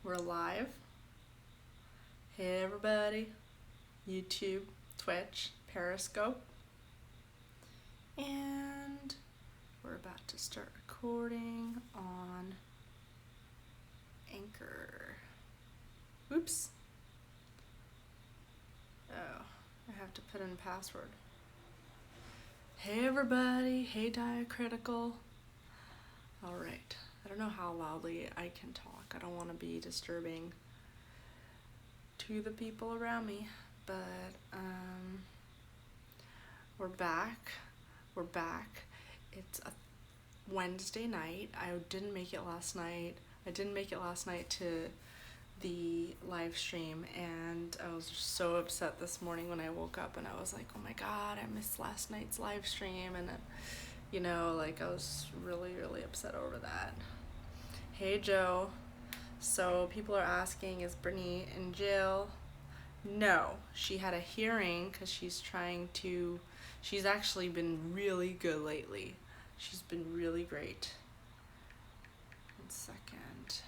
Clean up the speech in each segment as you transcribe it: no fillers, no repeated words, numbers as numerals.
We're live. Hey everybody. YouTube, Twitch, Periscope. And we're about to start recording on Anchor. Oops. Oh, I have to put in password. Hey everybody. Hey Diacritical. Alright. I don't know how loudly I can talk. I don't want to be disturbing to the people around me, but we're back. It's a Wednesday night. I didn't make it last night. To the live stream, and I was just so upset this morning when I woke up and I was like, oh my god, I missed last night's live stream, and I was really upset over that. Hey Joe. So people are asking, is Britney in jail? No, she had a hearing because she's actually been really good lately. She's been really great. 1 second.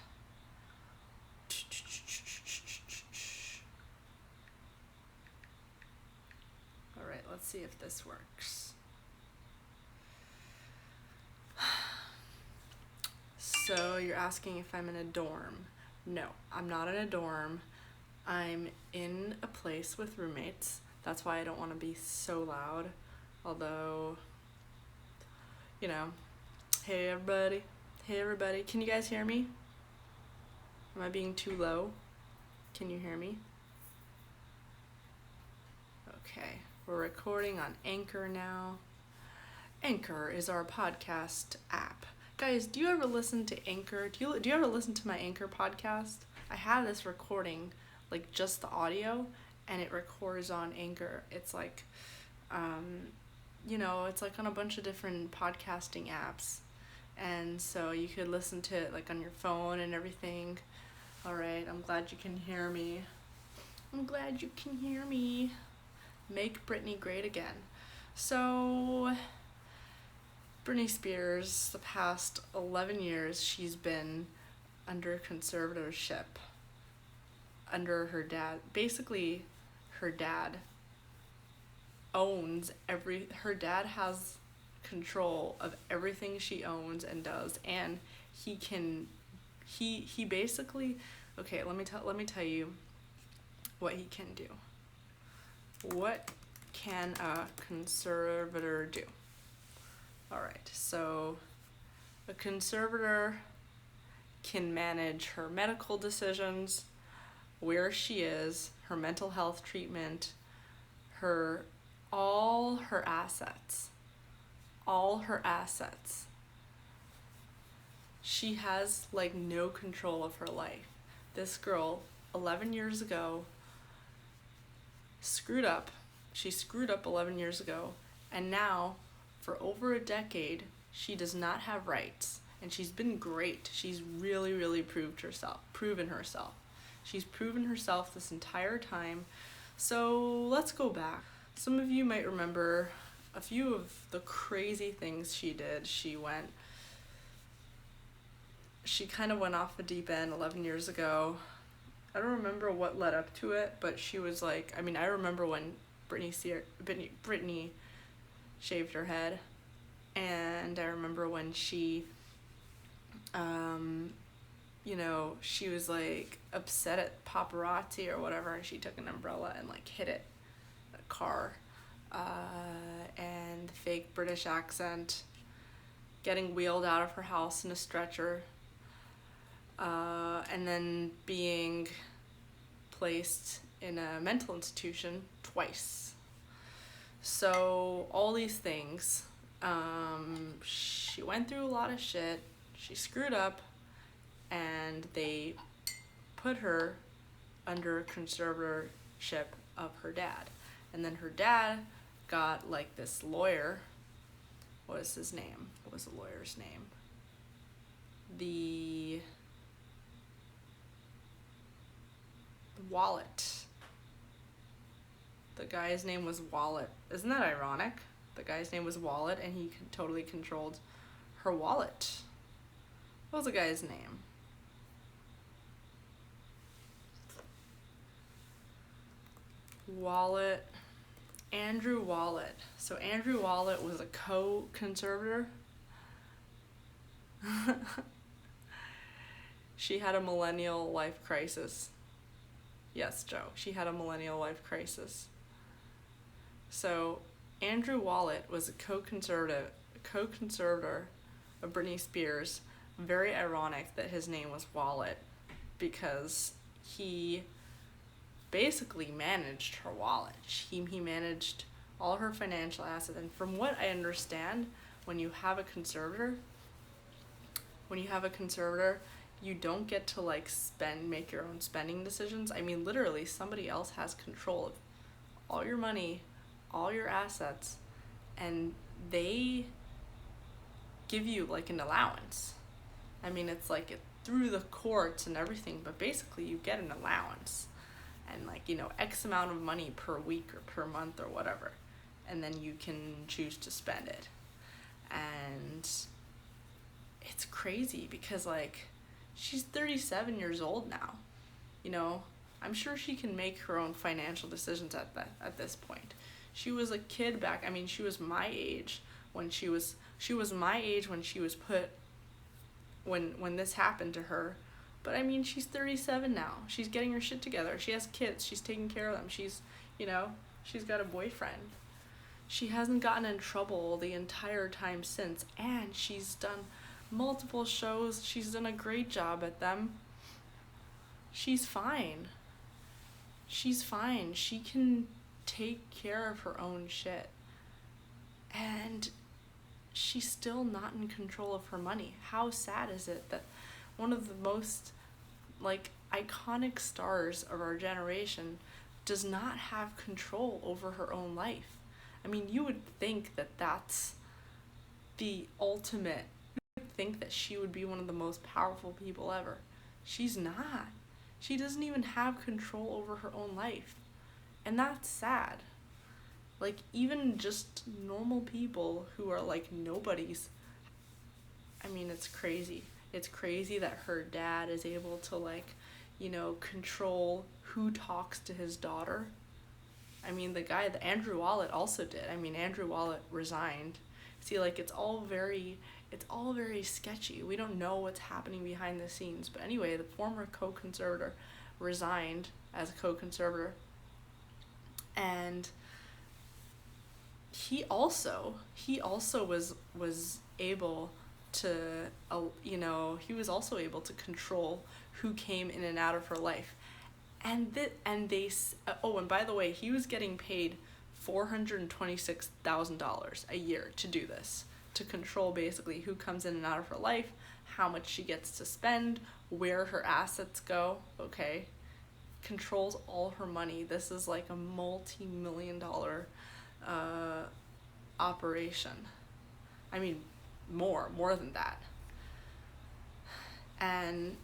Alright, let's see if this works. So you're asking if I'm in a dorm. No, I'm not in a dorm. I'm in a place with roommates. That's why I don't want to be so loud. Although, hey everybody. Can you guys hear me? Am I being too low? Can you hear me? Okay, we're recording on Anchor now. Anchor is our podcast app. Guys, do you ever listen to Anchor? Do you ever listen to my Anchor podcast? I have this recording, like just the audio, and it records on Anchor. It's like, it's like on a bunch of different podcasting apps. And so you could listen to it like on your phone and everything. Alright, I'm glad you can hear me. Make Britney great again. So, Britney Spears, the past 11 years, she's been under conservatorship under her dad. Basically, her dad her dad has control of everything she owns and does, and he basically, okay, let me tell you what he can do. What can a conservator do? Alright, so a conservator can manage her medical decisions, where she is, her mental health treatment, all her assets. She has like no control of her life. This girl, 11 years ago, screwed up. She screwed up 11 years ago, and now for over a decade, she does not have rights, and she's been great. She's really proven herself. She's proven herself this entire time. So let's go back. Some of you might remember a few of the crazy things she did. She kind of went off the deep end 11 years ago. I don't remember what led up to it, but she was like, I remember when Britney shaved her head, and I remember when she she was like upset at paparazzi or whatever, and she took an umbrella and like hit it, a car, and fake British accent, getting wheeled out of her house in a stretcher, and then being placed in a mental institution twice. So all these things, she went through a lot of shit. She screwed up, and they put her under conservatorship of her dad. And then her dad got like this lawyer. What was his name? What was the lawyer's name? The Wallet. The guy's name was Wallet. Isn't that ironic? The guy's name was Wallet, and he totally controlled her wallet. What was the guy's name? Wallet. Andrew Wallet. So Andrew Wallet was a co-conservator. She had a millennial life crisis. Yes, Joe, she had a millennial life crisis. So Andrew Wallet was a co-conservator of Britney Spears. Very ironic that his name was Wallet, because he basically managed her wallet. He managed all her financial assets. And from what I understand, when you have a conservator, you don't get to like make your own spending decisions. I mean, literally, somebody else has control of all your money, all your assets, and they give you like an allowance. I mean, it's like through the courts and everything, but basically you get an allowance and like, X amount of money per week or per month or whatever. And then you can choose to spend it. And it's crazy because like she's 37 years old now. I'm sure she can make her own financial decisions at this point. She was a kid back. I mean, she was my age when she was put when this happened to her. But I mean, she's 37 now. She's getting her shit together. She has kids. She's taking care of them. She's got a boyfriend. She hasn't gotten in trouble the entire time since, and she's done multiple shows. She's done a great job at them. She's fine. She can take care of her own shit. And she's still not in control of her money. How sad is it that one of the most like iconic stars of our generation does not have control over her own life? I mean, you would think that that's the ultimate. You would think that she would be one of the most powerful people ever. She's not. She doesn't even have control over her own life. And that's sad. Like, even just normal people who are like nobodies. I mean, it's crazy. It's crazy that her dad is able to like, control who talks to his daughter. I mean, Andrew Wallet also did. I mean, Andrew Wallet resigned. See, like, it's all very sketchy. We don't know what's happening behind the scenes. But anyway, the former co-conservator resigned as a co-conservator. And he also was able to, he was also able to control who came in and out of her life. And by the way, he was getting paid $426,000 a year to do this, to control basically who comes in and out of her life, how much she gets to spend, where her assets go, okay? Controls all her money. This is like a multi-million-dollar operation. I mean, more than that. And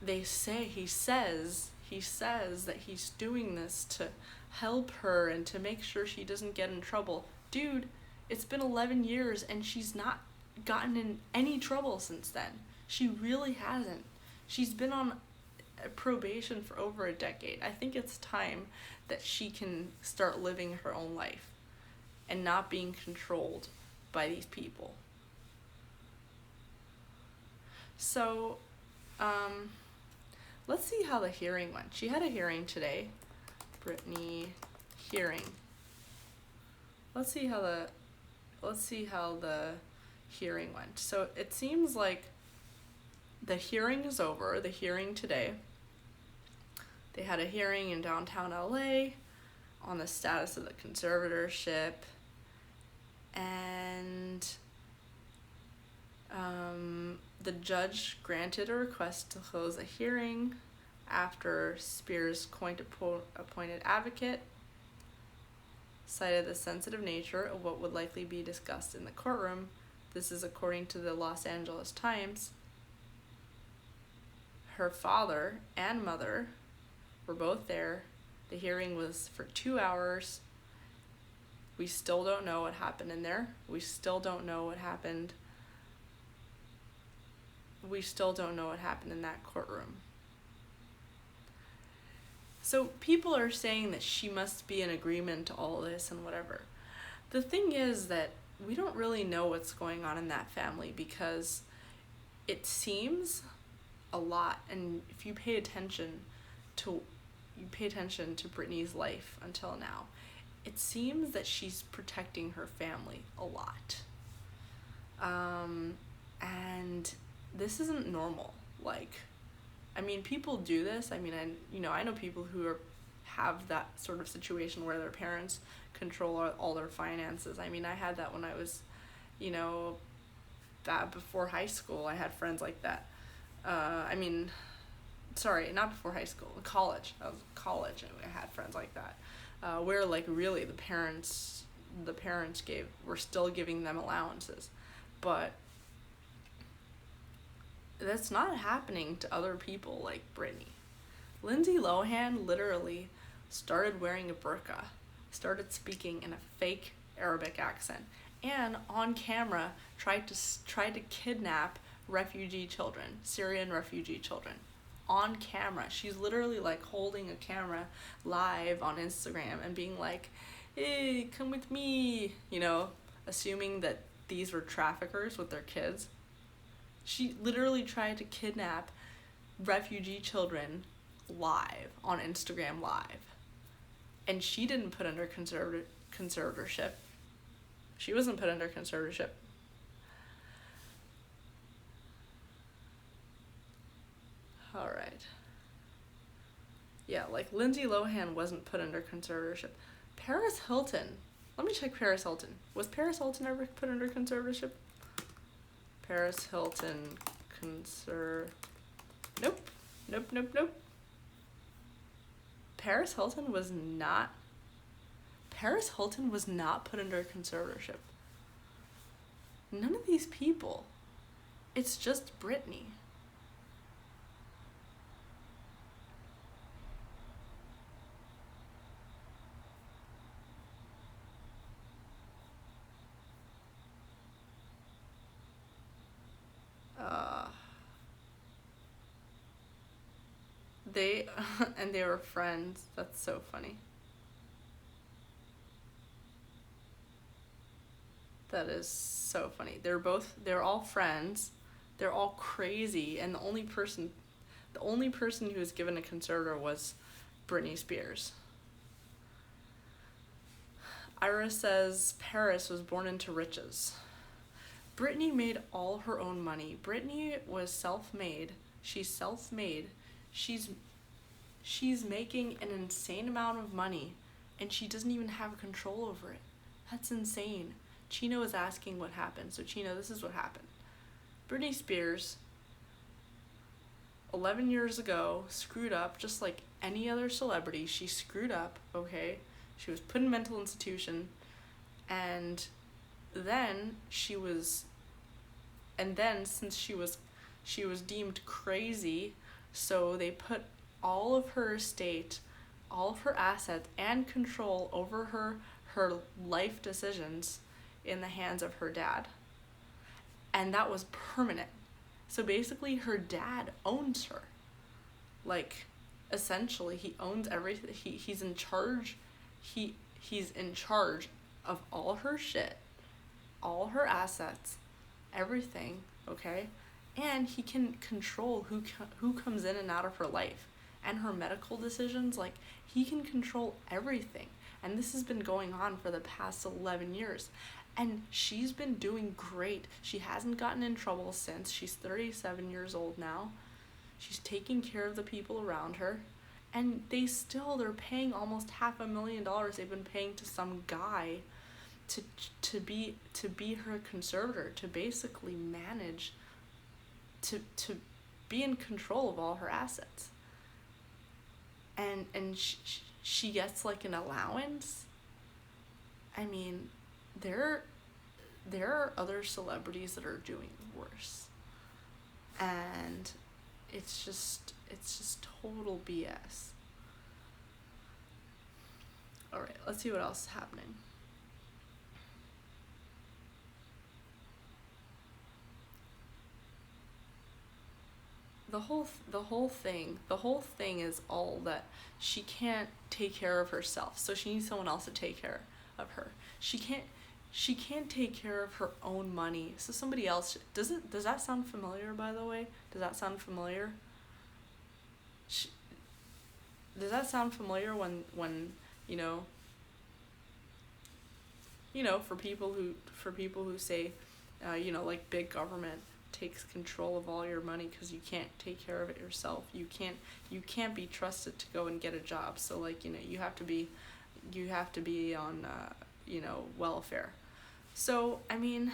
he says that he's doing this to help her and to make sure she doesn't get in trouble. Dude, it's been 11 years and she's not gotten in any trouble since then. She really hasn't. She's been on probation for over a decade. I think it's time that she can start living her own life and not being controlled by these people. So, let's see how the hearing went. She had a hearing today. Britney hearing. Let's see how the hearing went. So it seems like the hearing is over. The hearing today. They had a hearing in downtown LA on the status of the conservatorship, and the judge granted a request to close a hearing after Spears' appointed advocate cited the sensitive nature of what would likely be discussed in the courtroom. This is according to the Los Angeles Times. Her father and mother were both there. The hearing was for 2 hours. We still don't know what happened in there. We still don't know what happened in that courtroom. So people are saying that she must be in agreement to all this and whatever. The thing is that we don't really know what's going on in that family, because it seems a lot, and if you pay attention to Britney's life until now, it seems that she's protecting her family a lot. And this isn't normal. Like, I mean, people do this. I mean, I know people who have that sort of situation where their parents control all their finances. I mean, I had that when I was, that before high school. I had friends like that. Sorry, not before high school, college. I was in college and I had friends like that. Where like really the parents were still giving them allowances. But that's not happening to other people like Britney. Lindsay Lohan literally started wearing a burqa, started speaking in a fake Arabic accent, and on camera tried to kidnap refugee children, Syrian refugee children. On camera. She's literally like holding a camera live on Instagram and being like, hey, come with me, assuming that these were traffickers with their kids. She literally tried to kidnap refugee children live on Instagram Live. And she didn't put under conservatorship. She wasn't put under conservatorship. All right. Yeah, like Lindsay Lohan wasn't put under conservatorship. Paris Hilton. Let me check Paris Hilton. Was Paris Hilton ever put under conservatorship? Paris Hilton Nope. Paris Hilton was not put under conservatorship. None of these people. It's just Britney. They were friends. That's so funny. That is so funny. They're all friends. They're all crazy, and the only person who was given a conservator was Britney Spears. Ira says Paris was born into riches. Britney made all her own money. Britney was self-made. She's self-made. She's making an insane amount of money, and she doesn't even have control over it. That's insane. Chino is asking what happened. So Chino, this is what happened. Britney Spears, 11 years ago, screwed up just like any other celebrity. She screwed up, okay? She was put in a mental institution, and then since she was deemed crazy, so they put all of her estate, all of her assets, and control over her life decisions in the hands of her dad. And that was permanent. So basically her dad owns her. Like, essentially he owns everything. He's in charge. He's in charge of all her shit, all her assets, everything, okay? And he can control who comes in and out of her life and her medical decisions. Like, he can control everything. And this has been going on for the past 11 years. And she's been doing great. She hasn't gotten in trouble since. She's 37 years old now. She's taking care of the people around her. And they're paying almost $500,000 they've been paying to some guy to be her conservator, to basically manage, to be in control of all her assets. And she gets like an allowance. I mean, there are other celebrities that are doing worse, and it's just total BS. All right, let's see what else is happening. the whole thing is all that she can't take care of herself, so she needs someone else to take care of her. She can't take care of her own money, so somebody else does that sound familiar, by the way? Does that sound familiar? She, does that sound familiar when you know for people who say, like big government takes control of all your money because you can't take care of it yourself. You can't be trusted to go and get a job. So like you have to be on welfare. So I mean,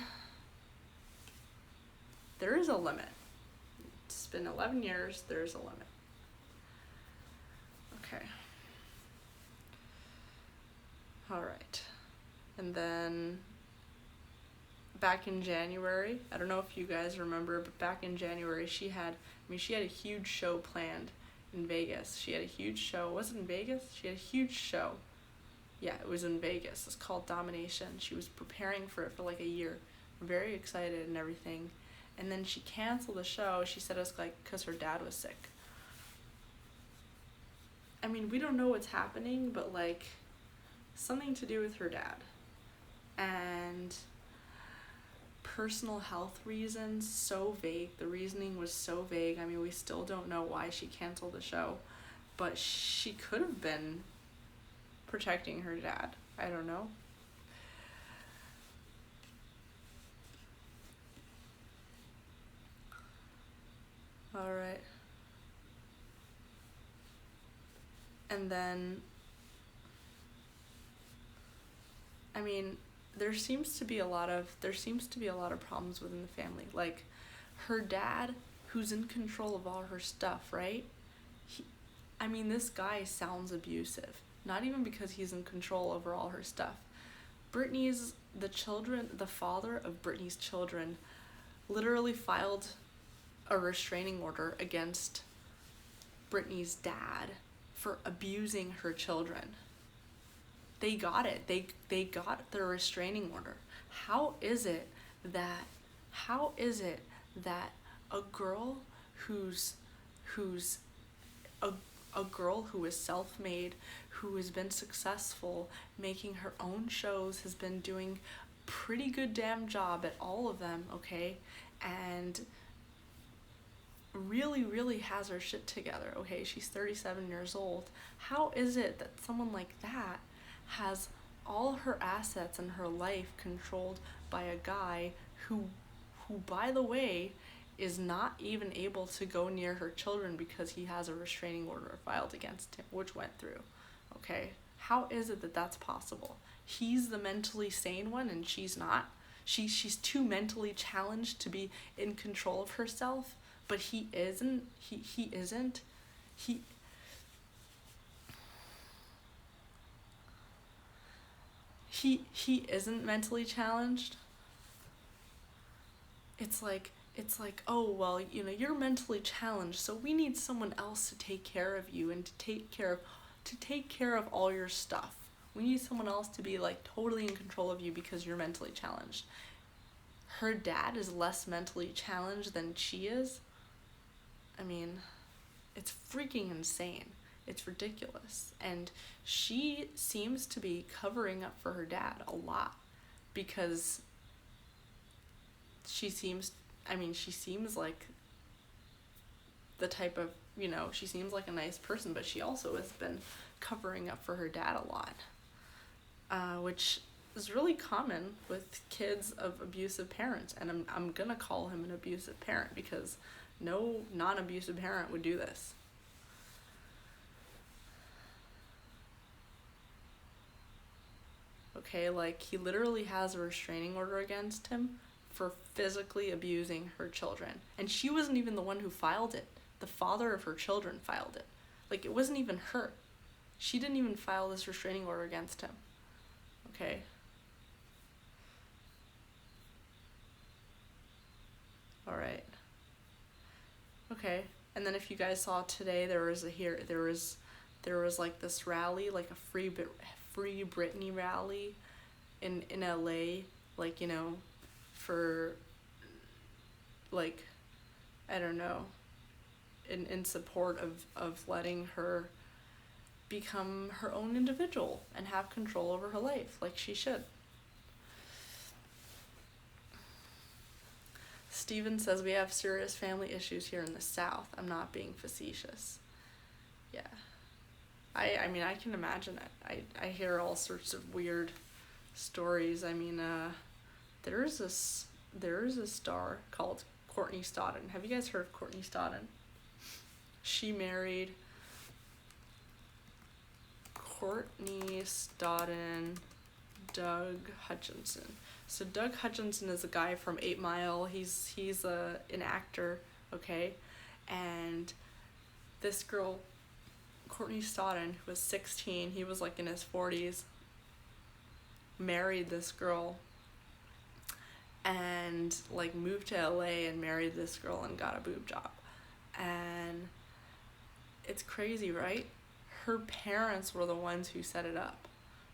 there is a limit. It's been 11 years. There's a limit. Okay. All right. And then back in January, I don't know if you guys remember, but back in January she had a huge show planned in Vegas. She had a huge show. Was it in Vegas? She had a huge show. Yeah, it was in Vegas. It's called Domination. She was preparing for it for like a year. Very excited and everything. And then she canceled the show. She said it was like because her dad was sick. I mean, we don't know what's happening, but like something to do with her dad. And personal health reasons, so vague. The reasoning was so vague. I mean, we still don't know why she canceled the show, but she could have been protecting her dad. I don't know. All right. And then, I mean, there seems to be a lot of problems within the family. Like her dad, who's in control of all her stuff, right? This guy sounds abusive. Not even because he's in control over all her stuff. The father of Britney's children literally filed a restraining order against Britney's dad for abusing her children. They got it. They got the restraining order. How is it that a girl who's a girl who is self-made, who has been successful, making her own shows, has been doing a pretty good damn job at all of them, okay? And really, really has her shit together, okay? She's 37 years old. How is it that someone like that has all her assets and her life controlled by a guy who by the way is not even able to go near her children because he has a restraining order filed against him, which went through, okay? How is it that that's possible? He's the mentally sane one and she's not. She's too mentally challenged to be in control of herself, but he isn't. He isn't. He isn't mentally challenged. It's like, oh, well, you're mentally challenged, so we need someone else to take care of you and to take care of all your stuff. We need someone else to be like totally in control of you because you're mentally challenged. Her dad is less mentally challenged than she is. I mean, it's freaking insane. It's ridiculous. And she seems to be covering up for her dad a lot because she seems like the type of, she seems like a nice person, but she also has been covering up for her dad a lot, which is really common with kids of abusive parents. And I'm gonna call him an abusive parent because no non-abusive parent would do this. Okay, like he literally has a restraining order against him for physically abusing her children. And she wasn't even the one who filed it. The father of her children filed it. Like, it wasn't even her. She didn't even file this restraining order against him. Okay? Alright. Okay. And then if you guys saw today, there was like this rally, like a free Britney rally in LA, like, for, like, I don't know, in support of letting her become her own individual and have control over her life like she should. Steven says we have serious family issues here in the South. I'm not being facetious. Yeah. I mean, I can imagine it. I hear all sorts of weird stories. I mean, there is a star called Courtney Stodden. Have you guys heard of Courtney Stodden? She married Courtney Stodden, Doug Hutchinson. So Doug Hutchinson is a guy from 8 Mile. He's an actor, okay? And this girl, Courtney Stodden, who was 16, he was like in his 40s, married this girl and like moved to LA and married this girl and got a boob job. And it's crazy, right? Her parents were the ones who set it up.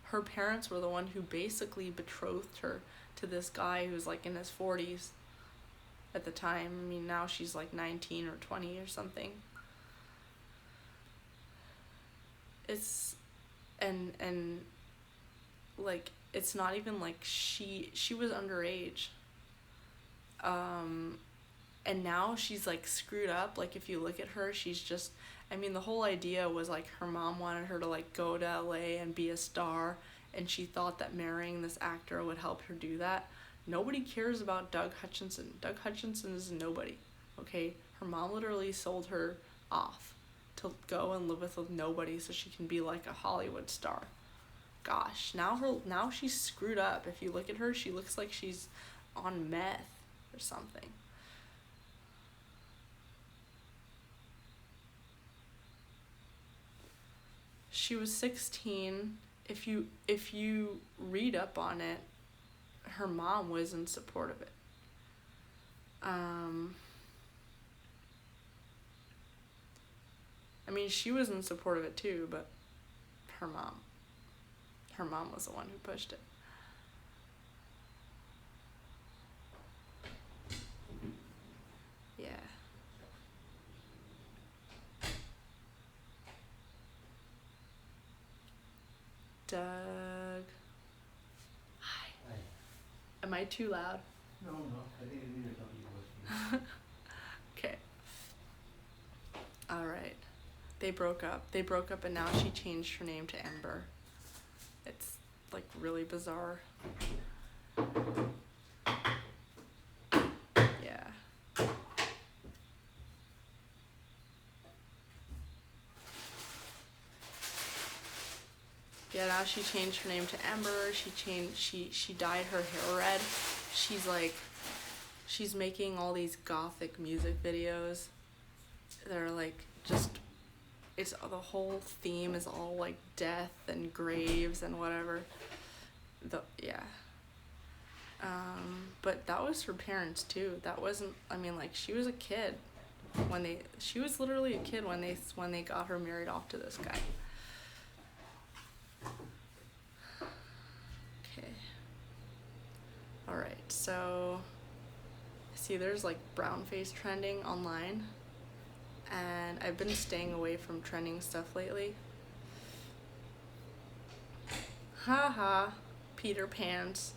Her parents were the one who basically betrothed her to this guy who's like in his 40s at the time. I mean, now she's like 19 or 20 or something. It's and like it's not even like she was underage. And now she's like screwed up. Like if you look at her, she's just, I mean, the whole idea was like her mom wanted her to like go to LA and be a star, and she thought that marrying this actor would help her do that. Nobody cares about Doug Hutchinson. Doug Hutchinson is nobody, okay? Her mom literally sold her off to go and live with nobody so she can be like a Hollywood star. Gosh, now she's screwed up. If you look at her, she looks like she's on meth or something. She was 16. If you read up on it, her mom was in support of it. I mean, she was in support of it too, but her mom was the one who pushed it. Yeah. Doug. Hi. Hi. Am I too loud? No, I think you need to tell people. Okay. All right. They broke up and now she changed her name to Ember. It's like really bizarre. Yeah. Yeah, now she changed her name to Ember. She dyed her hair red. She's making all these gothic music videos that are like just, it's the whole theme is all like death and graves and whatever. But that was her parents too. That wasn't, I mean, like she was a kid she was literally a kid when they got her married off to this guy. Okay. All right. So see, there's like brown face trending online, and I've been staying away from trending stuff lately. Haha, Peter Pants.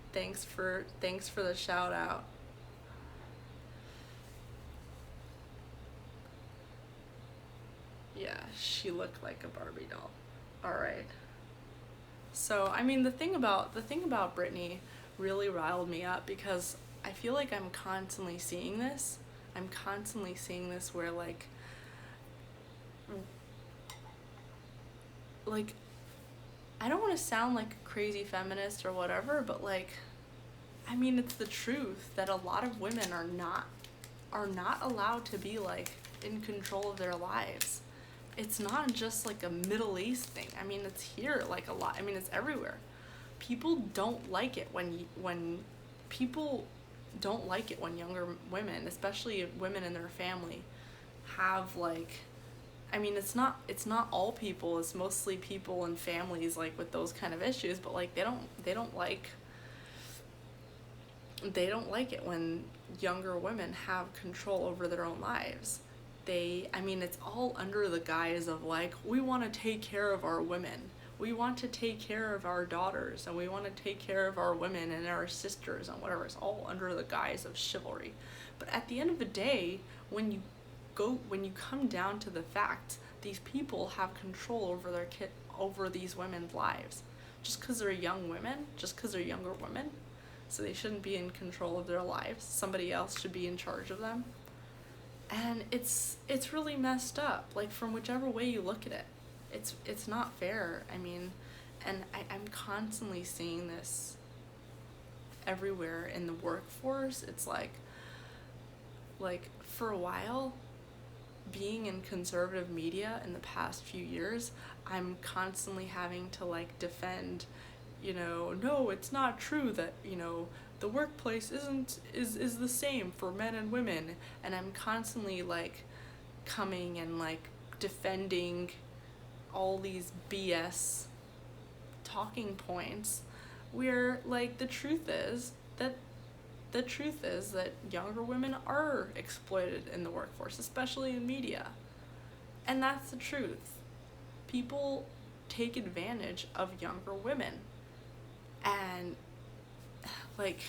Thanks for the shout out. Yeah, she looked like a Barbie doll. All right. So, I mean, the thing about Britney really riled me up because I feel like I'm constantly seeing this. Where like I don't want to sound like a crazy feminist or whatever, but like, I mean, it's the truth that a lot of women are not allowed to be like in control of their lives. It's not just like a Middle East thing. I mean, it's here like a lot. I mean, it's everywhere. People don't like it when people don't like it when younger women, especially women in their family, have like, I mean, it's not all people. It's mostly people and families like with those kind of issues. But like they don't like they don't like it when younger women have control over their own lives. It's all under the guise of like, we want to take care of our women. We want to take care of our daughters, and we want to take care of our women and our sisters and whatever. It's all under the guise of chivalry. But at the end of the day, when you come down to the fact, these people have control over these women's lives. Just because they're young women, just because they're younger women, so they shouldn't be in control of their lives. Somebody else should be in charge of them. And it's really messed up, like, from whichever way you look at it. It's not fair. I'm constantly seeing this everywhere in the workforce. It's like for a while, being in conservative media in the past few years, I'm constantly having to like defend, no, it's not true that, the workplace is the same for men and women. And I'm constantly like coming and like defending all these BS talking points, where like the truth is that younger women are exploited in the workforce, especially in media. And that's the truth. People take advantage of younger women. And like,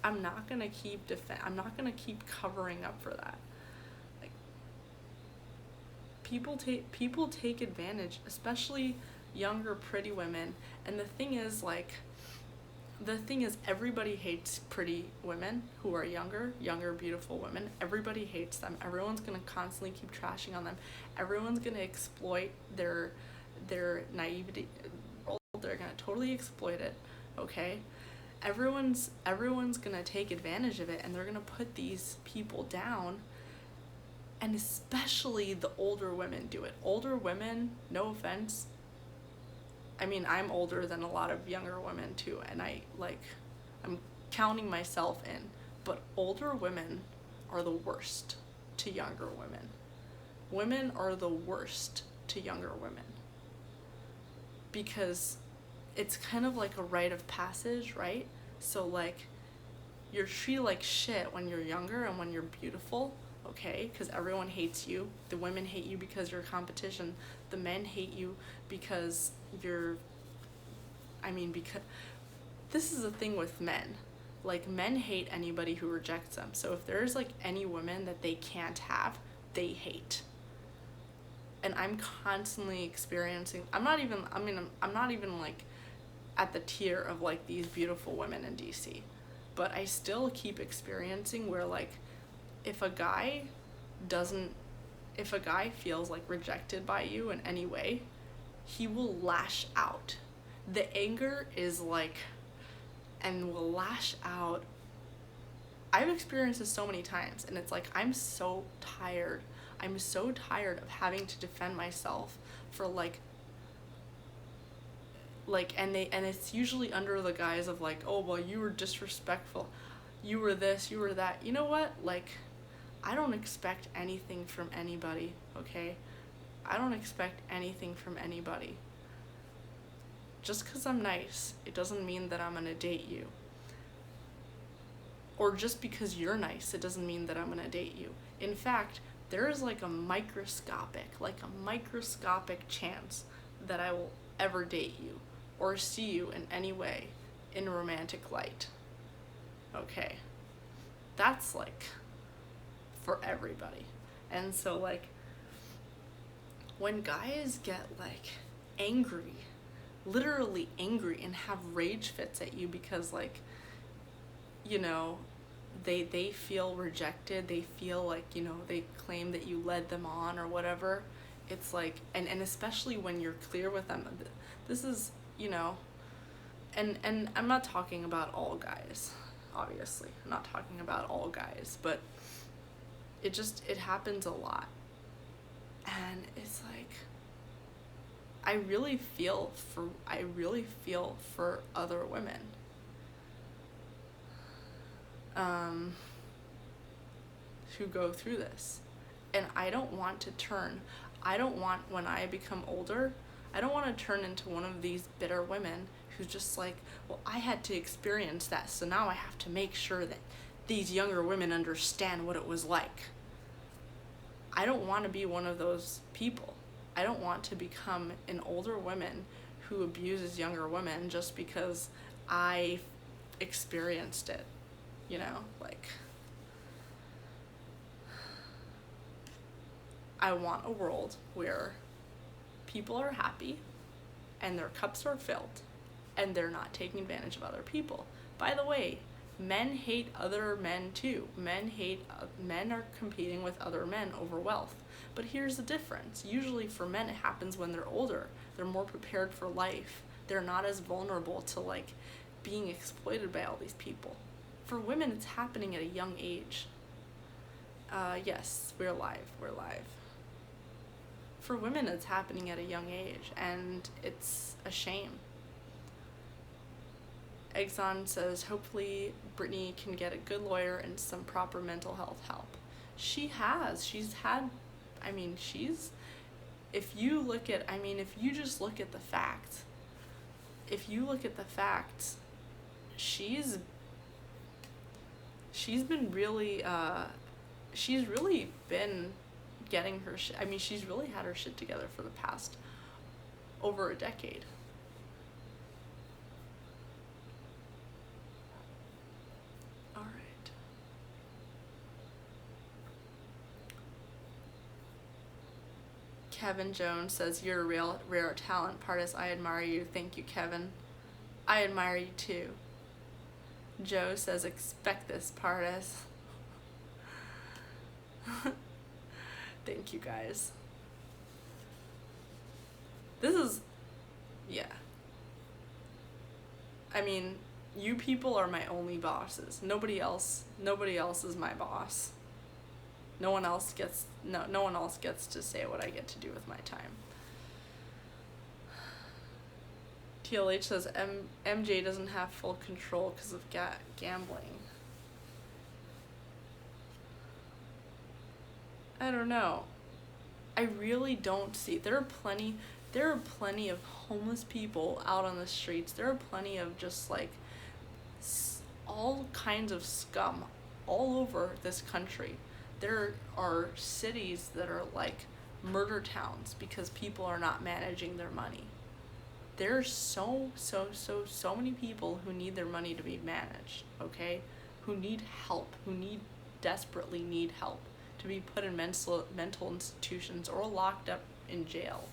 I'm not gonna keep covering up for that. Like, people take advantage, especially younger pretty women. And the thing is, everybody hates pretty women who are younger, beautiful women. Everybody hates them. Everyone's gonna constantly keep trashing on them. Everyone's gonna exploit their naivety. They're gonna totally exploit it, okay? Everyone's gonna take advantage of it, and they're gonna put these people down. And especially the older women do it. Older women, no offense, I'm older than a lot of younger women too, and I'm counting myself in, but older women are the worst to younger women. Women are the worst to younger women. Because it's kind of like a rite of passage, right? So like, you're treated like shit when you're younger and when you're beautiful, okay? Because everyone hates you. The women hate you because you're a competition. The men hate you because because this is the thing with men. Like, men hate anybody who rejects them. So if there's like any woman that they can't have, they hate. And I'm constantly experiencing, I'm not even like at the tier of like these beautiful women in DC, but I still keep experiencing where like, if a guy feels like rejected by you in any way, he will lash out. The anger is like, and will lash out. I've experienced this so many times, and it's like, I'm so tired of having to defend myself for and it's usually under the guise of like, oh, well, you were disrespectful, you were this, you were that. You know what? Like, I don't expect anything from anybody, okay? I don't expect anything from anybody. Just because I'm nice, it doesn't mean that I'm gonna date you. Or just because you're nice, it doesn't mean that I'm gonna date you. In fact, there is like a microscopic chance that I will ever date you or see you in any way in a romantic light. Okay? That's like for everybody. And so like, when guys get like angry, literally angry, and have rage fits at you because like, they feel rejected, they feel like, they claim that you led them on or whatever. It's like, and especially when you're clear with them, this is, and I'm not talking about all guys, obviously. I'm not talking about all guys, but it happens a lot. And it's like, I really feel for other women. Who go through this. And I don't want, when I become older, I don't want to turn into one of these bitter women who's just like, well, I had to experience that, so now I have to make sure that these younger women understand what it was like. I don't want to be one of those people. I don't want to become an older woman who abuses younger women just because I experienced it, you know, like, I want a world where people are happy and their cups are filled and they're not taking advantage of other people. By the way, men hate other men too. Men are competing with other men over wealth. But here's the difference. Usually for men it happens when they're older. They're more prepared for life. They're not as vulnerable to like being exploited by all these people. For women it's happening at a young age. Yes, we're live. For women it's happening at a young age, and it's a shame. Exxon says, hopefully Britney can get a good lawyer and some proper mental health help. She has. She's had, if you just look at the facts, she's really been getting her shit. She's really had her shit together for the past over a decade. All right. Kevin Jones says, you're a real rare talent, Pardes. I admire you. Thank you, Kevin. I admire you too. Joe says, expect this, Pardes. Thank you, guys. This is, yeah. You people are my only bosses. Nobody else is my boss. No one else gets to say what I get to do with my time. TLH says MJ doesn't have full control because of gambling. I don't know. I really don't see. There are plenty of homeless people out on the streets. There are plenty of just like all kinds of scum all over this country. There are cities that are like murder towns because people are not managing their money. There's so many people who need their money to be managed, okay? Who need help, desperately need help to be put in mental institutions or locked up in jail,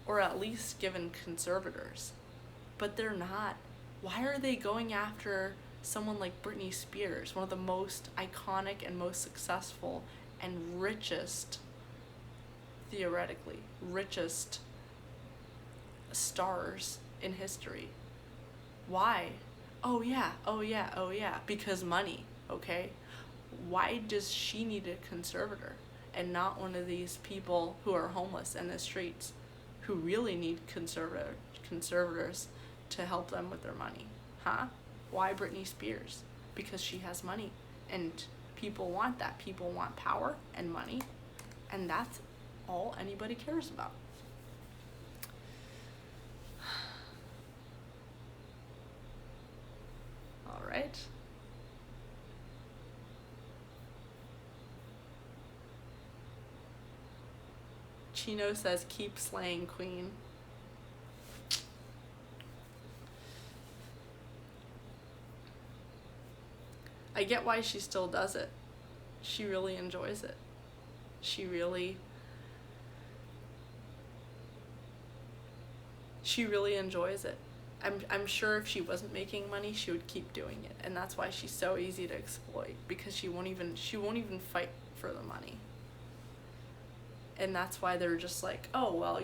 or at least given conservators. But they're not. Why are they going after someone like Britney Spears, one of the most iconic and most successful and richest, theoretically, richest stars in history? Why? Oh yeah, because money, okay? Why does she need a conservator and not one of these people who are homeless in the streets who really need conservators to help them with their money? Huh? Why Britney Spears? Because she has money, and people want that. People want power and money, and that's all anybody cares about. All right. Chino says, keep slaying, queen. I get why she still does it. She really enjoys it. She really enjoys it. I'm sure if she wasn't making money, she would keep doing it, and that's why she's so easy to exploit, because she won't even fight for the money. And that's why they're just like, oh well,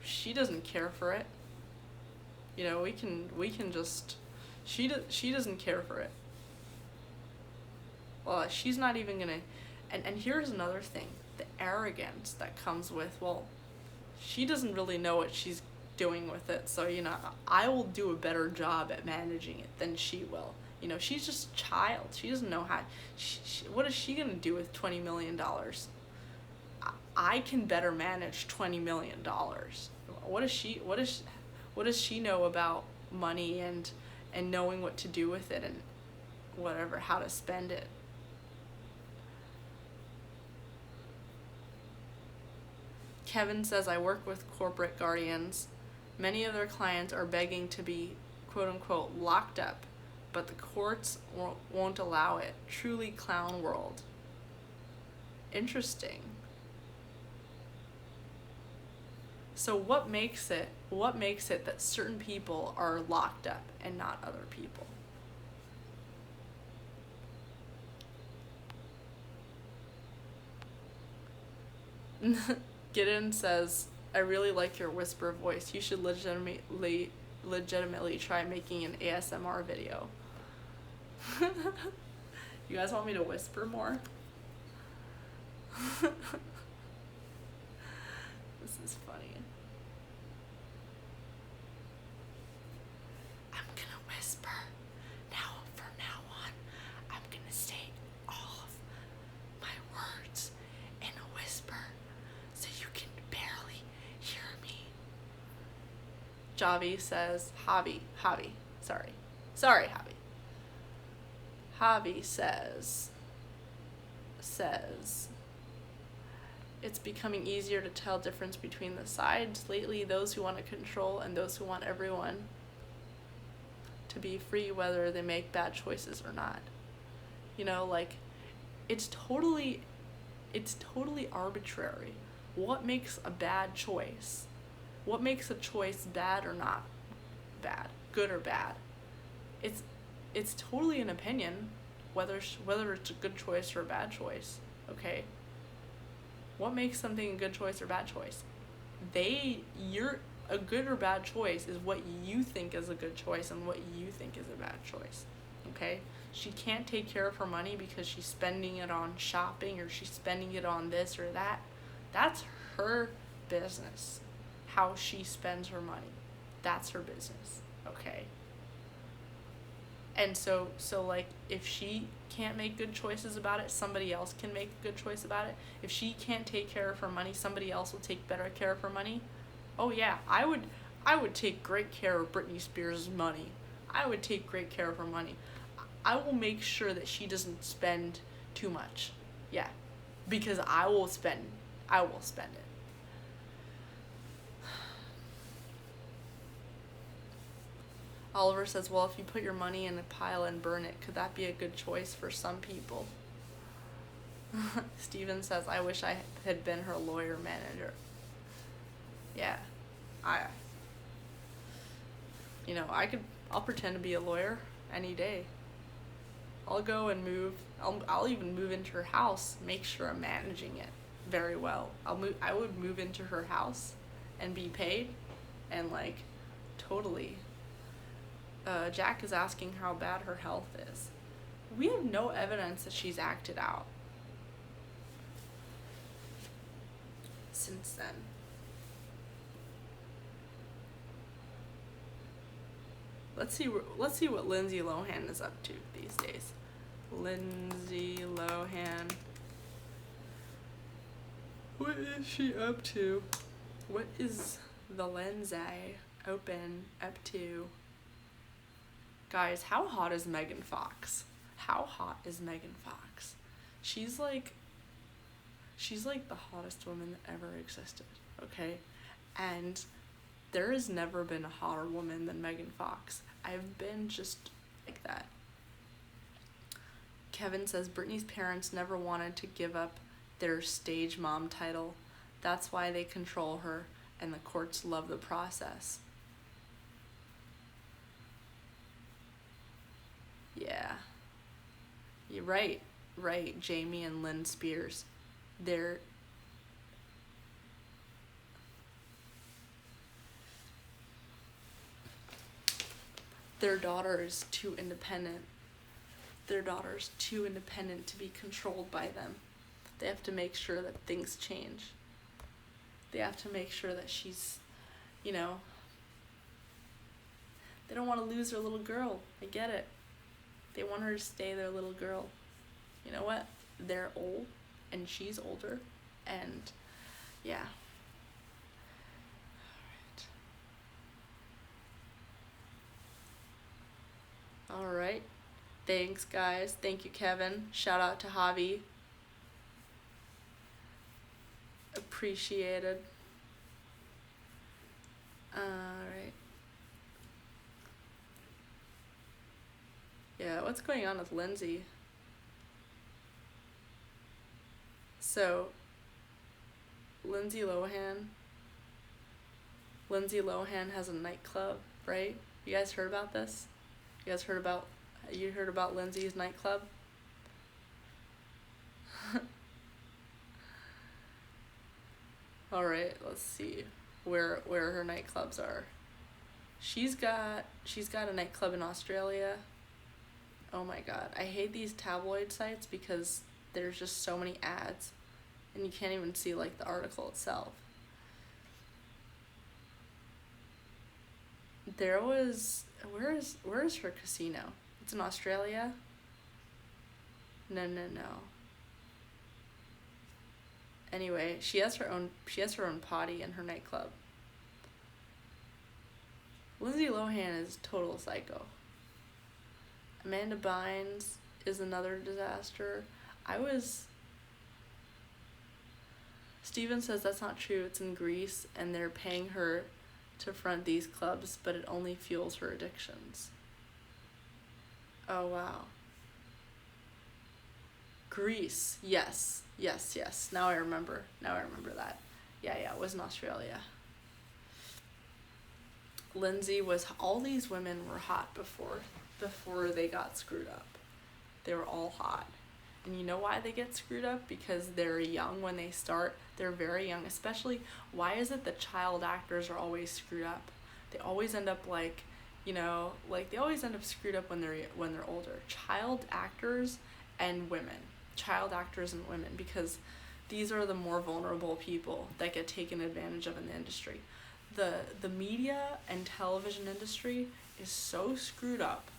she doesn't care for it. We can just, she doesn't care for it. Well, she's not even gonna, and here's another thing, the arrogance that comes with, well, she doesn't really know what she's doing with it, so I will do a better job at managing it than she will. She's just a child. She doesn't know how. What is she gonna do with $20 million? I can better manage $20 million. What does she know about money and knowing what to do with it and whatever, how to spend it. Kevin says, I work with corporate guardians. Many of their clients are begging to be quote unquote locked up, but the courts won't allow it. Truly clown world. Interesting. So what makes it that certain people are locked up and not other people? Gideon says, I really like your whisper voice. You should legitimately try making an ASMR video. You guys want me to whisper more? This is funny. I'm gonna whisper. From now on, I'm gonna say all of my words in a whisper so you can barely hear me. Javi says, Javi, sorry, Javi. Javi says, it's becoming easier to tell difference between the sides lately, those who want to control and those who want everyone to be free, whether they make bad choices or not. You know, like, it's totally arbitrary. What makes a bad choice? What makes a choice bad or not bad, good or bad? It's totally an opinion, whether it's a good choice or a bad choice, okay? What makes something a good choice or bad choice? A good or bad choice is what you think is a good choice and what you think is a bad choice, okay? She can't take care of her money because she's spending it on shopping or she's spending it on this or that. That's her business, how she spends her money. That's her business, okay? And so like, if she can't make good choices about it, somebody else can make a good choice about it. If she can't take care of her money, somebody else will take better care of her money. Oh yeah, I would take great care of Britney Spears' money. I would take great care of her money. I will make sure that she doesn't spend too much. Yeah, because I will spend it. Oliver says, well, if you put your money in a pile and burn it, could that be a good choice for some people? Steven says, I wish I had been her lawyer manager. Yeah, I'll pretend to be a lawyer any day. I'll go and I'll even move into her house, make sure I'm managing it very well. I would move into her house and be paid and like totally. Jack is asking how bad her health is. We have no evidence that she's acted out since then. Let's see what Lindsay Lohan is up to these days. Lindsay Lohan. What is she up to? What is the Lindsay Open up to? Guys, how hot is Megan Fox? How hot is Megan Fox? She's like the hottest woman that ever existed, okay? And there has never been a hotter woman than Megan Fox. I've been just like that. Kevin says, Britney's parents never wanted to give up their stage mom title. That's why they control her, and the courts love the process. Yeah. You're right, Jamie and Lynn Spears. Their daughter is too independent. Their daughter's too independent to be controlled by them. They have to make sure that things change. They have to make sure that she's, they don't want to lose their little girl. I get it. They want her to stay their little girl. You know what? They're old, and she's older, and yeah. Alright. All right. Thanks, guys. Thank you, Kevin. Shout out to Javi. Appreciated. Alright. Yeah, what's going on with Lindsay? So, Lindsay Lohan has a nightclub, right? You guys heard about this? You heard about Lindsay's nightclub? Alright, let's see where her nightclubs are. She's got a nightclub in Australia. Oh my god. I hate these tabloid sites because there's just so many ads and you can't even see like the article itself. There was where is her casino? It's in Australia? No. Anyway, she has her own potty in her nightclub. Lindsay Lohan is total psycho. Amanda Bynes is another disaster. Steven says that's not true. It's in Greece and they're paying her to front these clubs, but it only fuels her addictions. Oh wow. Greece, yes. Now I remember that. Yeah, it was in Australia. All these women were hot before they got screwed up. They were all hot. And you know why they get screwed up? Because they're young when they start. They're very young. Especially, why is it that child actors are always screwed up? They always end up they always end up screwed up when they're older. Child actors and women, because these are the more vulnerable people that get taken advantage of in the industry. The media and television industry is so screwed up,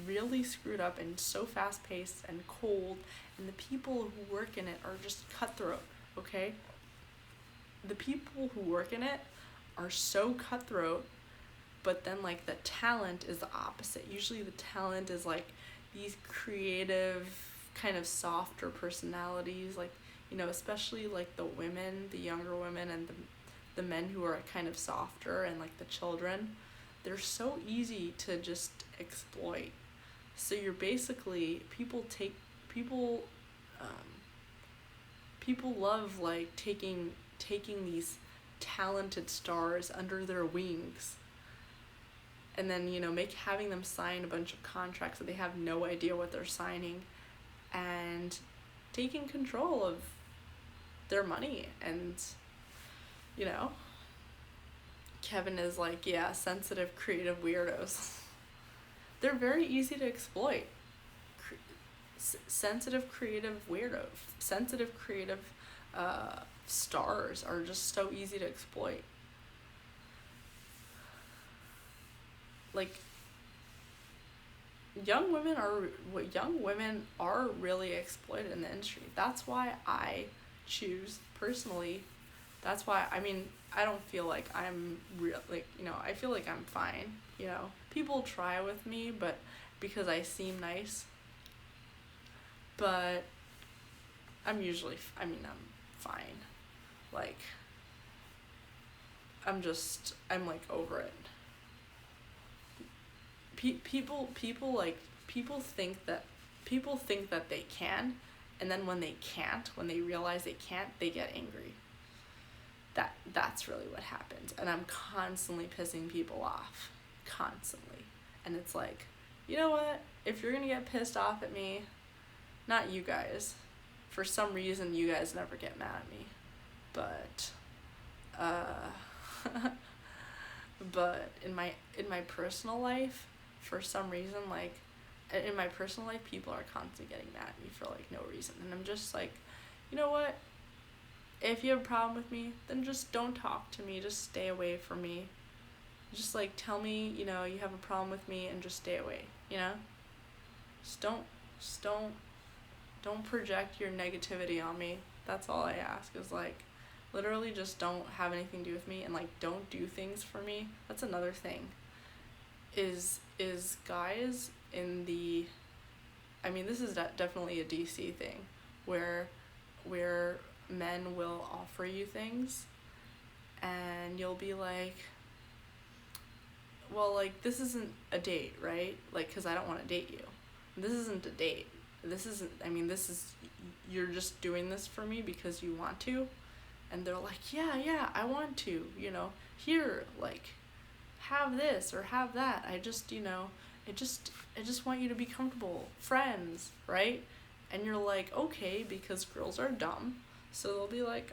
really screwed up, and so fast-paced and cold, and the people who work in it are just cutthroat, okay? The people who work in it are so cutthroat, but then like the talent is the opposite. Usually the talent is like these creative, kind of softer personalities, like, you know, especially like the women, the younger women, and the men who are kind of softer, and like the children. They're so easy to just exploit. So you're basically, people love like taking these talented stars under their wings, and then, you know, having them sign a bunch of contracts that they have no idea what they're signing, and taking control of their money. And, you know, Kevin is like, yeah, sensitive, creative weirdos. They're very easy to exploit. Sensitive, creative weirdos. Sensitive, creative stars are just so easy to exploit. Like, young women are really exploited in the industry. That's why I choose, personally, that's why, I mean, I don't feel like I'm real, like, you know, I feel like I'm fine, you know. People try with me, but because I seem nice. But I'm fine. Like, I'm like over it. People think that they can, and then when they realize they can't, they get angry. That's really what happens, and I'm constantly pissing people off, constantly. And it's like, you know what, if you're gonna get pissed off at me, not you guys, for some reason you guys never get mad at me, but but in my personal life, for some reason, like, in my personal life, people are constantly getting mad at me for like no reason, and I'm just like, you know what, if you have a problem with me, then just don't talk to me, just stay away from me. Just like tell me, you know, you have a problem with me, and just stay away, you know? Just don't project your negativity on me. That's all I ask, is like, literally just don't have anything to do with me, and like don't do things for me. That's another thing. Is guys in the, I mean, this is definitely a DC thing, where men will offer you things, and you'll be like, well, like, this isn't a date, right? Like, because I don't want to date you. This isn't a date. This isn't, I mean, this is, you're just doing this for me because you want to. And they're like, yeah, I want to, you know, here, like, have this or have that. I just, you know, I just want you to be comfortable, friends, right? And you're like, okay, because girls are dumb. So they'll be like,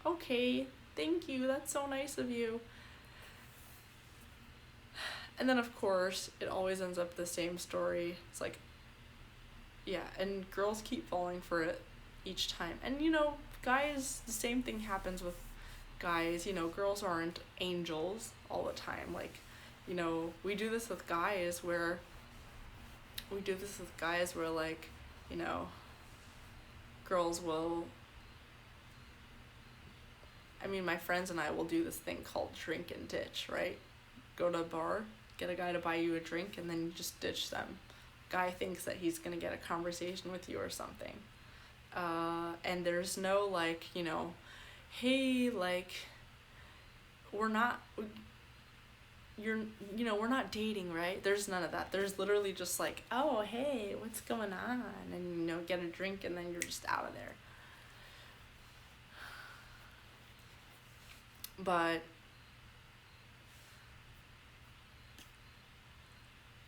okay, thank you, that's so nice of you. And then, of course, it always ends up the same story. It's like, yeah, and girls keep falling for it each time. And, you know, guys, the same thing happens with guys. You know, girls aren't angels all the time. Like, you know, we do this with guys where, like, you know, girls will, I mean, my friends and I will do this thing called drink and ditch, right? Go to a bar, get a guy to buy you a drink, and then you just ditch them. Guy thinks that he's gonna get a conversation with you or something. And there's no, like, you know, hey, like, we're not dating, right? There's none of that. There's literally just like, oh, hey, what's going on? And, you know, get a drink, and then you're just out of there. But,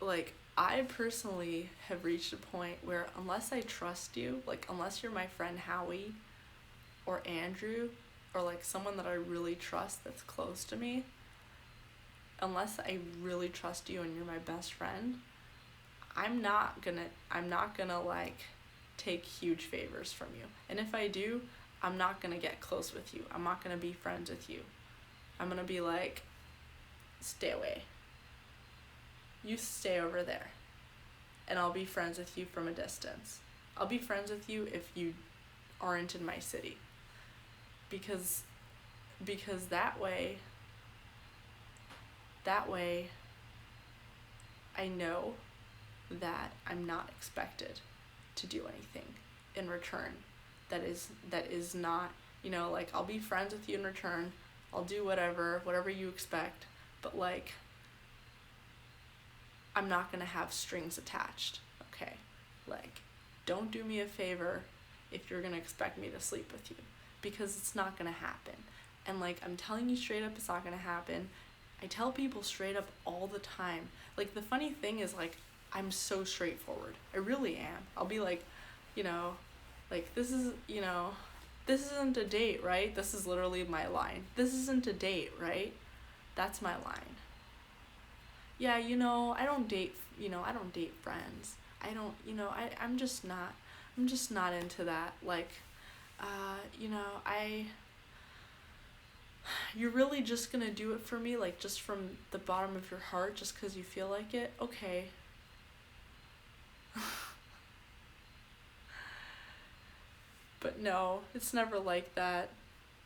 like, I personally have reached a point where unless I trust you, like, unless you're my friend Howie or Andrew or, like, someone that I really trust that's close to me, unless I really trust you and you're my best friend, I'm not gonna like take huge favors from you. And if I do, I'm not gonna get close with you. I'm not gonna be friends with you. I'm gonna be like, stay away. You stay over there. And I'll be friends with you from a distance. I'll be friends with you if you aren't in my city. Because that way I know that I'm not expected to do anything in return. That is not, you know, like, I'll be friends with you in return. I'll do whatever you expect, but, like, I'm not gonna have strings attached, okay? Like, don't do me a favor if you're gonna expect me to sleep with you, because it's not gonna happen. And, like, I'm telling you straight up, it's not gonna happen. I tell people straight up all the time. Like, the funny thing is, like, I'm so straightforward. I really am. I'll be like, you know, like, this isn't a date, right? This is literally my line. This isn't a date, right? That's my line. Yeah, you know, I don't date friends. I'm just not into that. Like, you know, you're really just gonna do it for me, like, just from the bottom of your heart, just 'cause you feel like it? Okay. But no, it's never like that.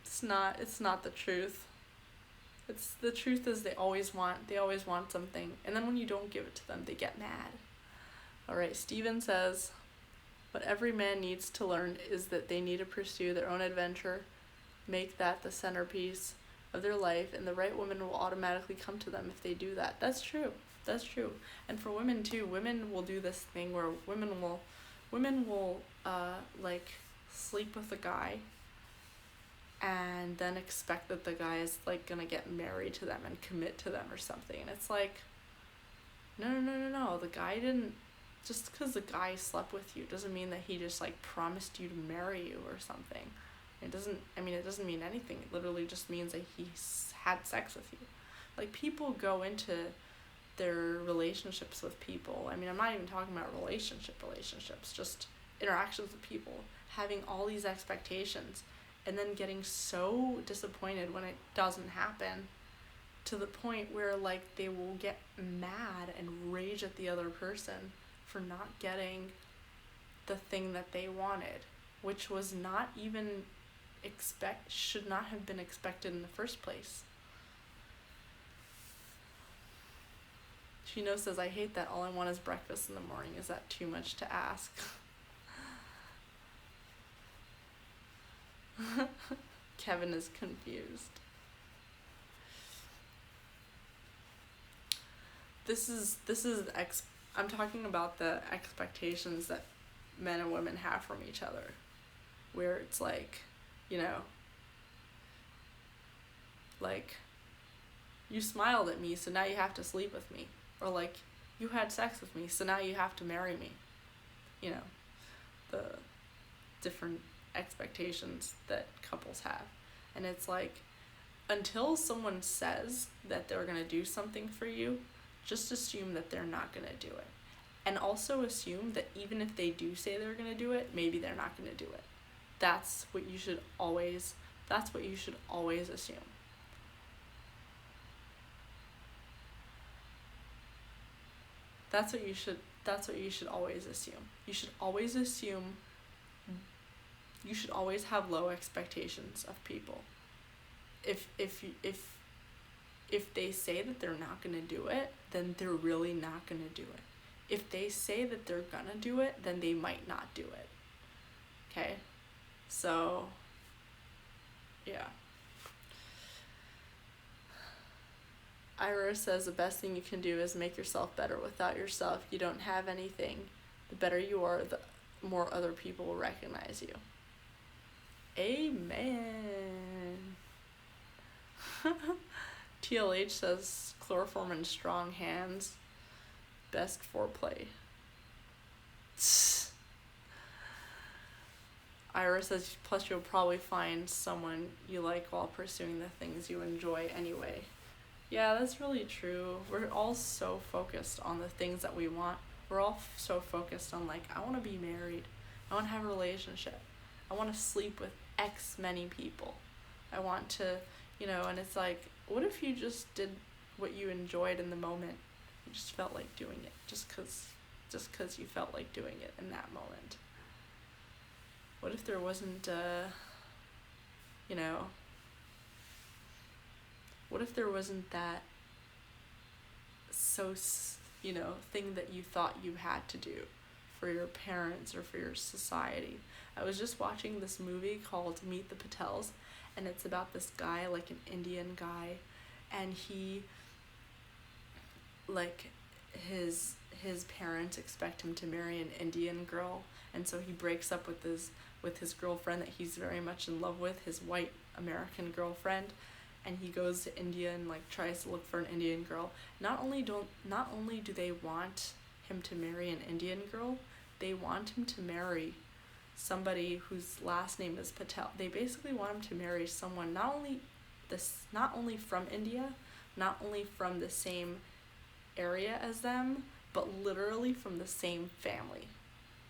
It's not the truth. It's the truth is they always want something, and then when you don't give it to them, they get mad. Alright, Steven says, what every man needs to learn is that they need to pursue their own adventure, make that the centerpiece of their life, and the right woman will automatically come to them if they do that. That's true. And for women too, women will do this thing where women will like, sleep with a guy and then expect that the guy is, like, gonna get married to them and commit to them or something. And it's like, no, the guy didn't, just because the guy slept with you doesn't mean that he just, like, promised you to marry you or something. It doesn't mean anything. It literally just means that he had sex with you. Like, people go into their relationships with people. I mean, I'm not even talking about relationships, just interactions with people, having all these expectations, and then getting so disappointed when it doesn't happen, to the point where, like, they will get mad and rage at the other person for not getting the thing that they wanted, which was not even should not have been expected in the first place. Chino says, I hate that all I want is breakfast in the morning. Is that too much to ask? Kevin is confused. I'm talking about the expectations that men and women have from each other, where it's like, you know, like, you smiled at me, so now you have to sleep with me. Or like, you had sex with me, so now you have to marry me. You know, the different expectations that couples have. And it's like, until someone says that they're going to do something for you, just assume that they're not going to do it. And also assume that even if they do say they're going to do it, maybe they're not going to do it. That's what you should always assume. That's what you should always assume. You should always assume, you should always have low expectations of people. If they say that they're not going to do it, then they're really not going to do it. If they say that they're going to do it, then they might not do it. Okay? So, yeah. Ira says the best thing you can do is make yourself better. Without yourself, you don't have anything. The better you are, the more other people will recognize you. Amen. TLH says chloroform and strong hands. Best foreplay. Ira says, plus you'll probably find someone you like while pursuing the things you enjoy anyway. Yeah, that's really true. We're all so focused on the things that we want. We're all so focused on, like, I want to be married. I want to have a relationship. I want to sleep with X many people. I want to, you know, and it's like, what if you just did what you enjoyed in the moment? You just felt like doing it just cause you felt like doing it in that moment. What if there wasn't, you know, what if there wasn't that you know, thing that you thought you had to do for your parents or for your society? I was just watching this movie called Meet the Patels, and it's about this guy, like an Indian guy, and he, like, his parents expect him to marry an Indian girl, and so he breaks up with his girlfriend that he's very much in love with, his white American girlfriend, and he goes to India and, like, tries to look for an Indian girl. Not only do they want him to marry an Indian girl, they want him to marry somebody whose last name is Patel. They basically want him to marry someone not only from India, not only from the same area as them, but literally from the same family.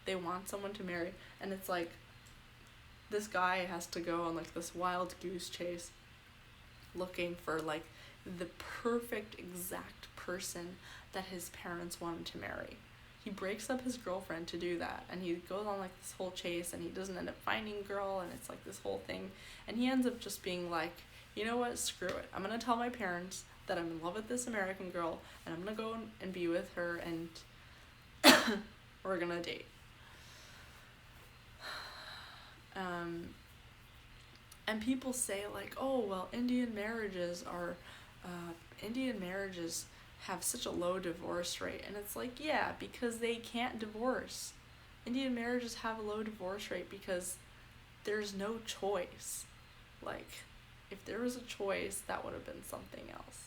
They want someone to marry, and it's like, this guy has to go on, like, this wild goose chase looking for, like, the perfect exact person that his parents want him to marry. He breaks up his girlfriend to do that, and he goes on, like, this whole chase, and he doesn't end up finding a girl, and it's like this whole thing, and he ends up just being like, you know what, screw it, I'm gonna tell my parents that I'm in love with this American girl, and I'm gonna go and be with her, and we're gonna date. And people say, like, oh, well, Indian marriages have such a low divorce rate. And it's like, yeah, because they can't divorce. Indian marriages have a low divorce rate because there's no choice. Like, if there was a choice, that would have been something else.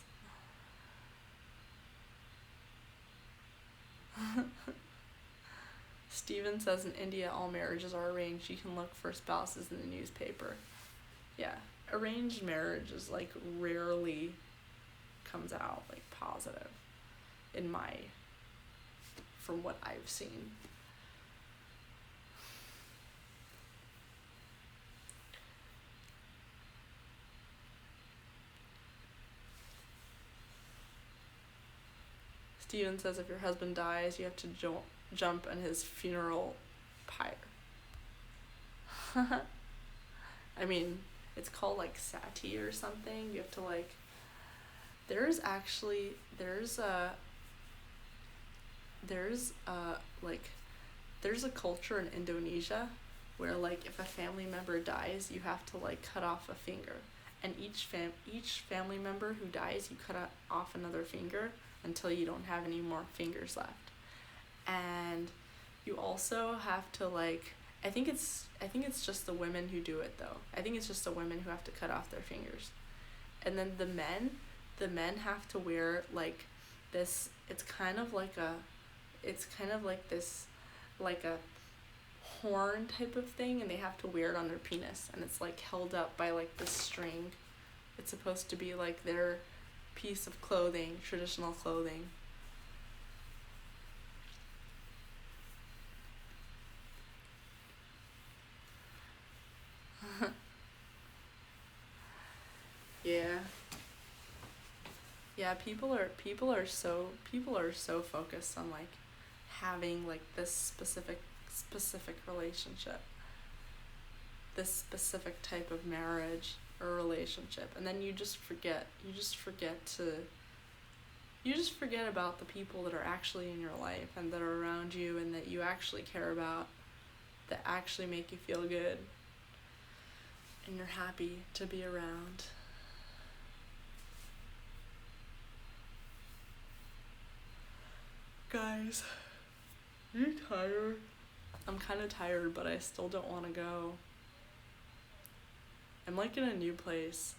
Steven says in India all marriages are arranged. You can look for spouses in the newspaper. Yeah, arranged marriage is, like, rarely comes out, like, positive from what I've seen. Steven says if your husband dies, you have to jump in his funeral pyre. I mean, it's called, like, sati or something. You have to, like, there's there's like there's a culture in Indonesia where like if a family member dies, you have to like cut off a finger, and each family member who dies, you cut off another finger until you don't have any more fingers left. And you also have to like I think it's just the women who do it though. I think it's just the women who have to cut off their fingers. And then the men have to wear like this it's kind of like this like a horn type of thing, and they have to wear it on their penis, and it's like held up by like this string. It's supposed to be like their piece of clothing, traditional clothing. Yeah. Yeah, people are so focused on like having like this specific relationship, this specific type of marriage or relationship, and then you just forget about the people that are actually in your life and that are around you and that you actually care about, that actually make you feel good and you're happy to be around. Guys, are you tired? I'm kind of tired, but I still don't want to go. I'm like in a new place.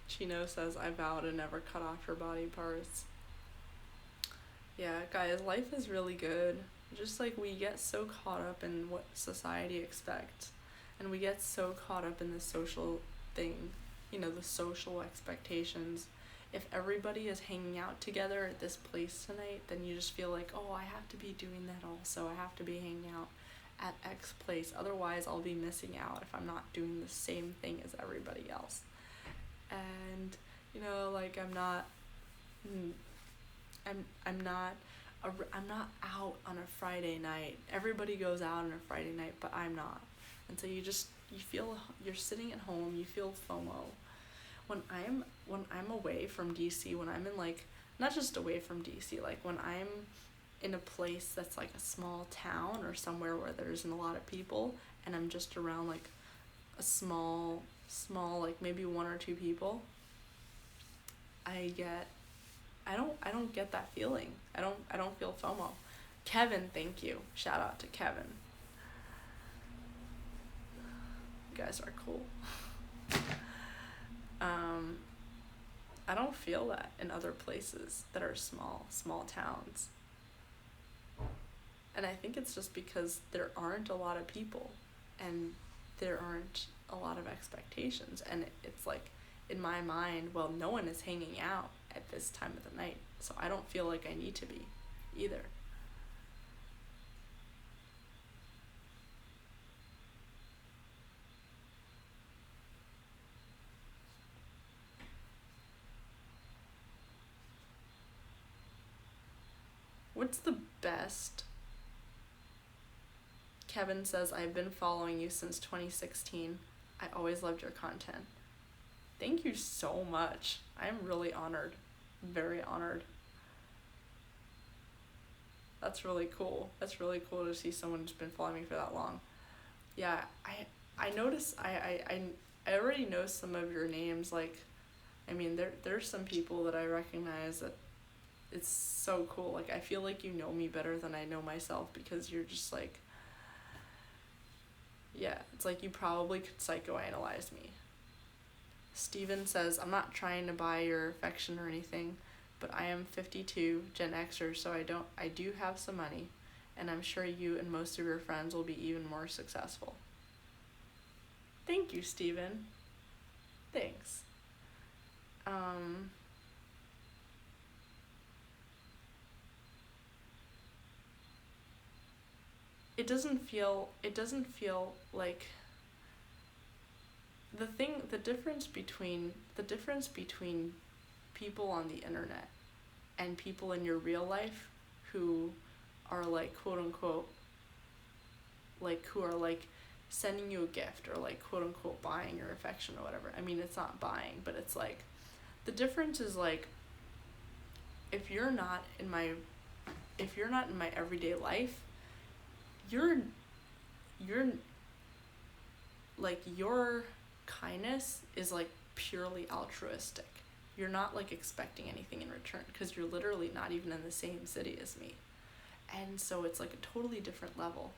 Chino says, I vow to never cut off her body parts. Yeah, guys, life is really good. Just like we get so caught up in what society expects, and we get so caught up in the social thing, the social expectations. If everybody is hanging out together at this place tonight, then you just feel like, oh, I have to be doing that also. I have to be hanging out at X place. Otherwise, I'll be missing out if I'm not doing the same thing as everybody else. And, like I'm not out on a Friday night. Everybody goes out on a Friday night, but I'm not. And so you feel you're sitting at home, you feel FOMO. When I'm away from DC, when I'm in like, not just away from DC, like when I'm in a place that's like a small town or somewhere where there isn't a lot of people, and I'm just around like a small like maybe one or two people, I don't get that feeling. I don't feel FOMO. Kevin, thank you. Shout out to Kevin. You guys are cool. I don't feel that in other places that are small towns. And I think it's just because there aren't a lot of people and there aren't a lot of expectations. And it's like, in my mind, well, no one is hanging out at this time of the night, so I don't feel like I need to be either. What's the best? Kevin says, I've been following you since 2016. I always loved your content. Thank you so much. I'm really honored. Very honored. That's really cool. That's really cool to see someone who's been following me for that long. Yeah, I notice I already know some of your names. Like, I mean, there's some people that I recognize that it's so cool. Like, I feel like you know me better than I know myself, because you're just like, yeah, it's like you probably could psychoanalyze me. Steven says, I'm not trying to buy your affection or anything, but I am 52, Gen Xer, so I do have some money, and I'm sure you and most of your friends will be even more successful. Thank you, Steven. Thanks. It doesn't feel like the difference between people on the internet and people in your real life who are like, quote unquote, like, who are like sending you a gift or like quote unquote buying your affection or whatever. I mean, it's not buying, but it's like the difference is like if you're not in my everyday life, you're like your kindness is like purely altruistic. You're not like expecting anything in return because you're literally not even in the same city as me. And so it's like a totally different level.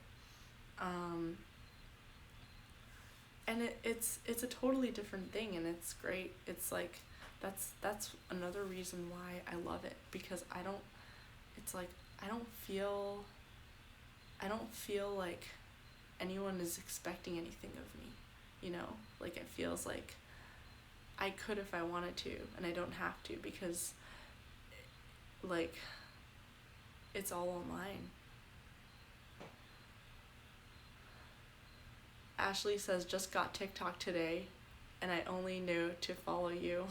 And it's a totally different thing, and it's great. It's like that's another reason why I love it, because I don't feel like anyone is expecting anything of me, you know? Like it feels like I could if I wanted to, and I don't have to, because like it's all online. Ashley says, just got TikTok today, and I only knew to follow you.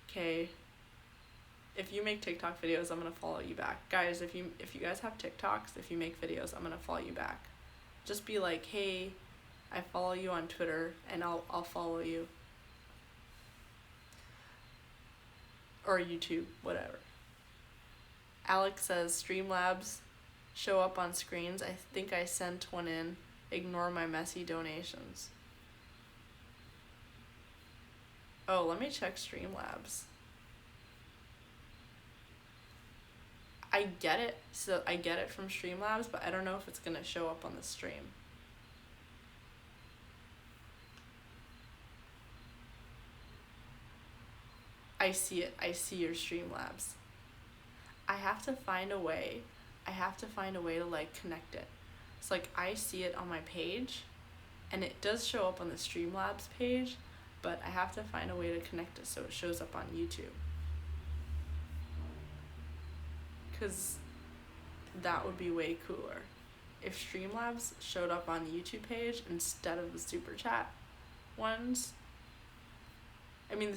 Okay. If you make TikTok videos, I'm gonna follow you back. Guys, if you guys have TikToks, if you make videos, I'm gonna follow you back. Just be like, hey, I follow you on Twitter, and I'll follow you. Or YouTube, whatever. Alex says, Streamlabs show up on screens. I think I sent one in. Ignore my messy donations. Oh, let me check Streamlabs. I get it. So I get it from Streamlabs, but I don't know if it's gonna show up on the stream. I see it. I see your Streamlabs. I have to find a way to like connect it. It's like I see it on my page, and it does show up on the Streamlabs page, but I have to find a way to connect it so it shows up on YouTube. Because that would be way cooler if Streamlabs showed up on the YouTube page instead of the super chat ones. I mean,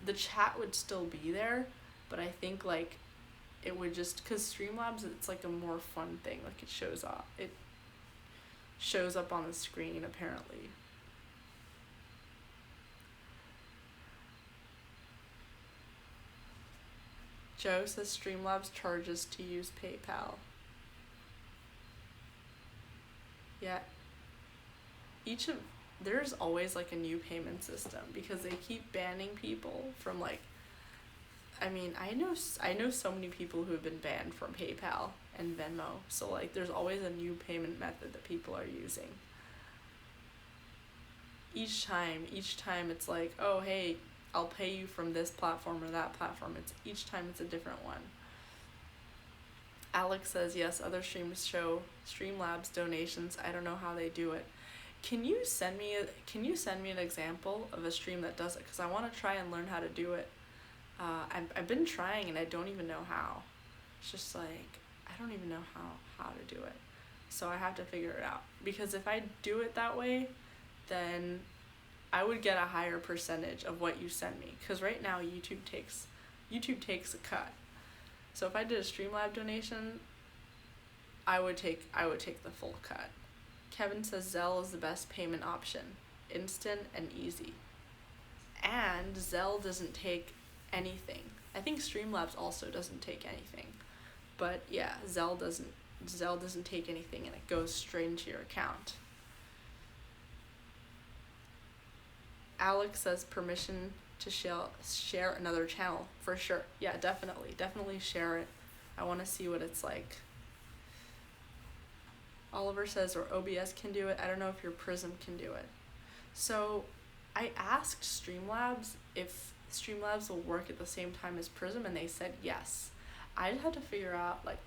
the chat would still be there, but I think like it would just, because Streamlabs, it's like a more fun thing. Like it shows up on the screen apparently. Joe says Streamlabs charges to use PayPal. Yeah. There's always like a new payment system because they keep banning people from like, I mean, I know so many people who have been banned from PayPal and Venmo. So like there's always a new payment method that people are using. Each time it's like, oh hey, I'll pay you from this platform or that platform. Each time it's a different one. Alex says, yes, other streams show Streamlabs donations. I don't know how they do it. Can you send me an example of a stream that does it? Because I want to try and learn how to do it. I've been trying and I don't even know how. It's just like, I don't even know how to do it. So I have to figure it out. Because if I do it that way, then I would get a higher percentage of what you send me. Because right now YouTube takes a cut. So if I did a Streamlab donation, I would take the full cut. Kevin says Zelle is the best payment option. Instant and easy. And Zelle doesn't take anything. I think Streamlabs also doesn't take anything. But yeah, Zelle doesn't take anything, and it goes straight into your account. Alex says permission to share another channel. For sure. Yeah, definitely share it. I want to see what it's like. Oliver says, or OBS can do it. I don't know if your Prism can do it. So I asked Streamlabs if Streamlabs will work at the same time as Prism, and they said yes. I just had to figure out, like,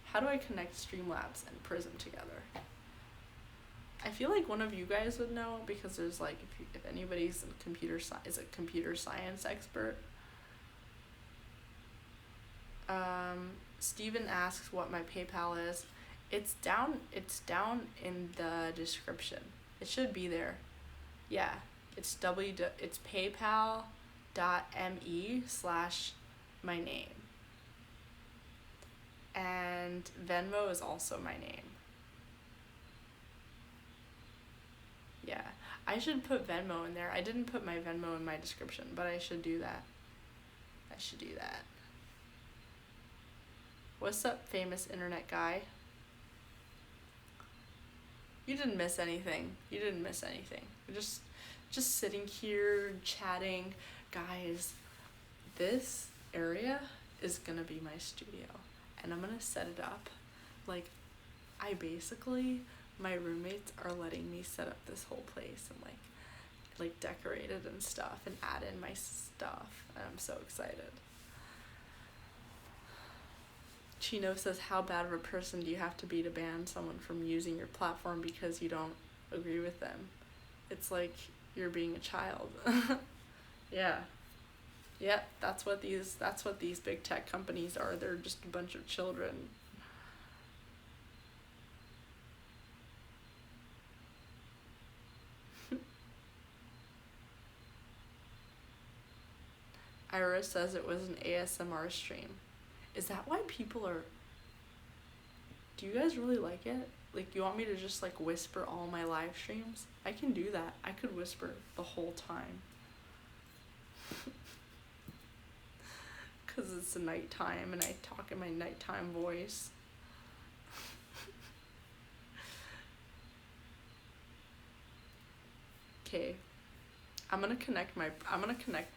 how do I connect Streamlabs and Prism together? I feel like one of you guys would know, because there's like, if anybody's in is a computer science expert. Steven asks what my PayPal is. It's down in the description. It should be there. Yeah, it's paypal.me/my name. And Venmo is also my name. I should put Venmo in there. I didn't put my Venmo in my description, but I should do that. I should do that. What's up, famous internet guy? You didn't miss anything. You didn't miss anything. We're just sitting here chatting. Guys, this area is gonna be my studio, and I'm gonna set it up. Like, my roommates are letting me set up this whole place and like decorate it and stuff and add in my stuff, and I'm so excited. Chino says, how bad of a person do you have to be to ban someone from using your platform because you don't agree with them? It's like you're being a child. Yeah. Yeah, that's what these big tech companies are. They're just a bunch of children. Ira says it was an ASMR stream. Is that why people are... Do you guys really like it? Like, you want me to just like whisper all my live streams? I can do that. I could whisper the whole time. Because it's nighttime and I talk in my nighttime voice. Okay. I'm gonna connect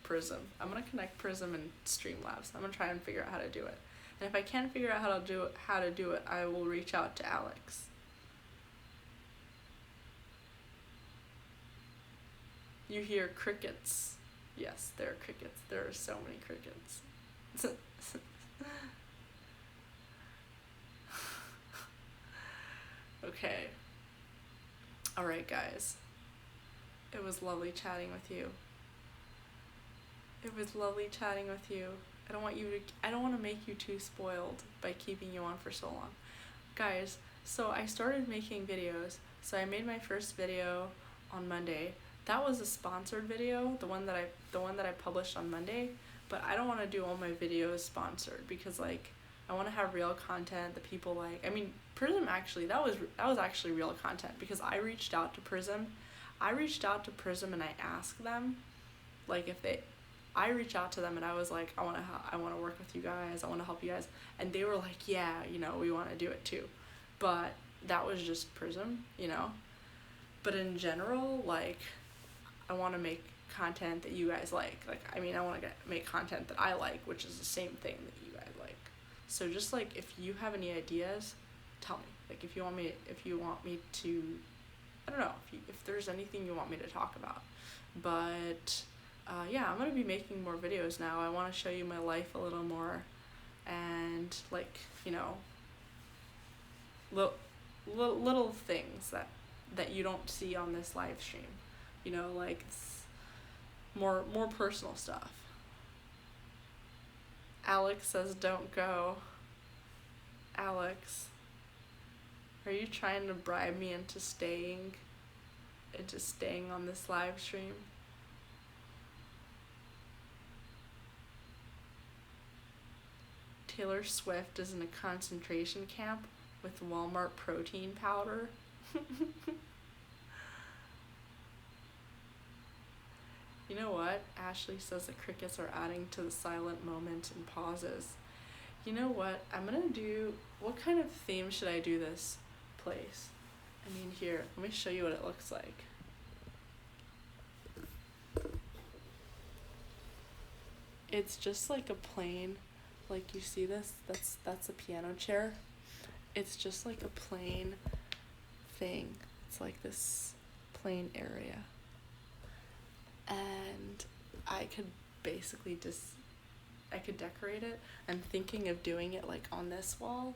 Prism. I'm gonna connect Prism and Streamlabs. I'm gonna try and figure out how to do it. And if I can't figure out how to do it, I will reach out to Alex. You hear crickets. Yes, there are crickets. There are so many crickets. Okay. Alright, guys. It was lovely chatting with you. It was lovely chatting with you. I don't want to make you too spoiled by keeping you on for so long. Guys, so I started making videos. So I made my first video on Monday. That was a sponsored video, the one that I published on Monday, but I don't want to do all my videos sponsored because like I want to have real content that people like. I mean, Prism actually, that was actually real content because I reached out to Prism and I asked them like I reached out to them and I was like, I want to work with you guys. I want to help you guys. And they were like, yeah, we want to do it too. But that was just Prism, But in general, like, I want to make content that you guys like. Like, I mean, I want to make content that I like, which is the same thing that you guys like. So just like, if you have any ideas, tell me. Like, if you want me to, I don't know, if there's anything you want me to talk about. But yeah, I'm gonna be making more videos now. I want to show you my life a little more, and like, little things that you don't see on this live stream, like more personal stuff. Alex says don't go. Alex, are you trying to bribe me into staying on this live stream? Taylor Swift is in a concentration camp with Walmart protein powder. You know what? Ashley says the crickets are adding to the silent moments and pauses. You know what? What kind of theme should I do this place? I mean, here, let me show you what it looks like. It's just like a plain, like you see this? That's a piano chair. It's just like a plain thing. It's like this plain area. And I could basically I could decorate it. I'm thinking of doing it like on this wall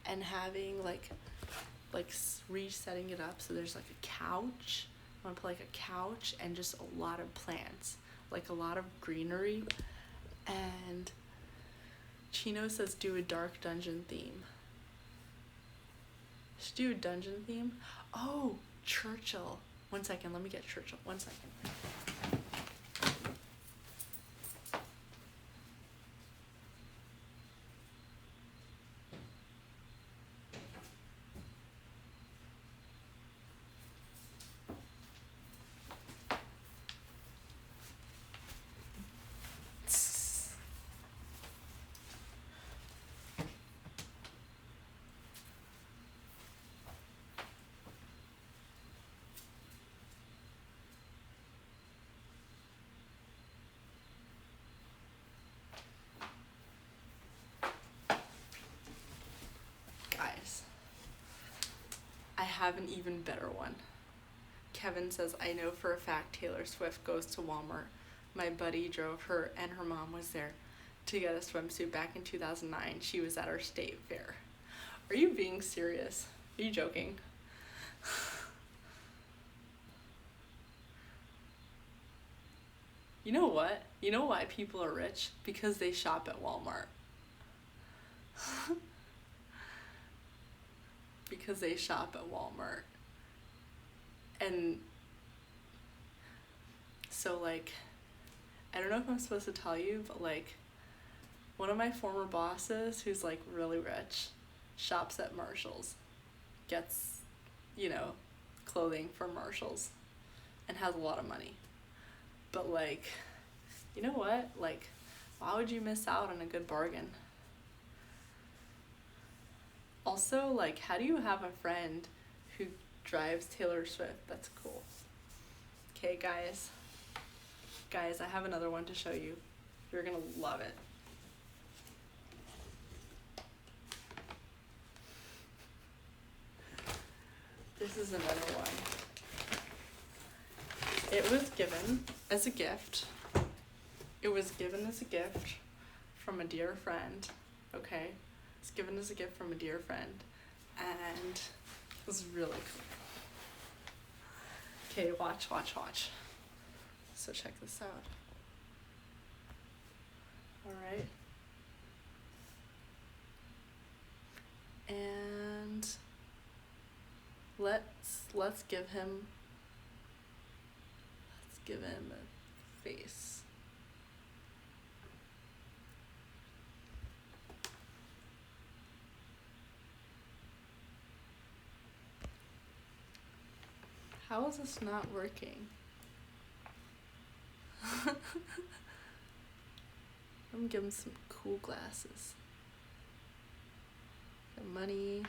and having like resetting it up so there's like a couch. I want to put like a couch and just a lot of plants, like a lot of greenery. And Chino says do a dark dungeon theme. Should do a dungeon theme? Oh, Churchill. 1 second, let me get Churchill. 1 second. have an even better one. Kevin says, I know for a fact Taylor Swift goes to Walmart. My buddy drove her and her mom was there to get a swimsuit back in 2009. She was at our state fair. Are you being serious? Are you joking? You know what? You know why people are rich? Because they shop at Walmart. Because they shop at Walmart. And so, like, I don't know if I'm supposed to tell you, but, like, one of my former bosses who's, like, really rich shops at Marshall's, gets, you know, clothing from Marshall's, and has a lot of money. But, like, you know what? Like, why would you miss out on a good bargain? Also, like, how do you have a friend who drives Taylor Swift? That's cool. Okay, guys. Guys, I have another one to show you. You're gonna love it. This is another one. It was given as a gift. It was given as a gift from a dear friend. Okay? It's given as a gift from a dear friend. And it was really cool. Okay, watch. So check this out. Alright. And let's give him a face. How is this not working? I'm gonna give him some cool glasses. Got money.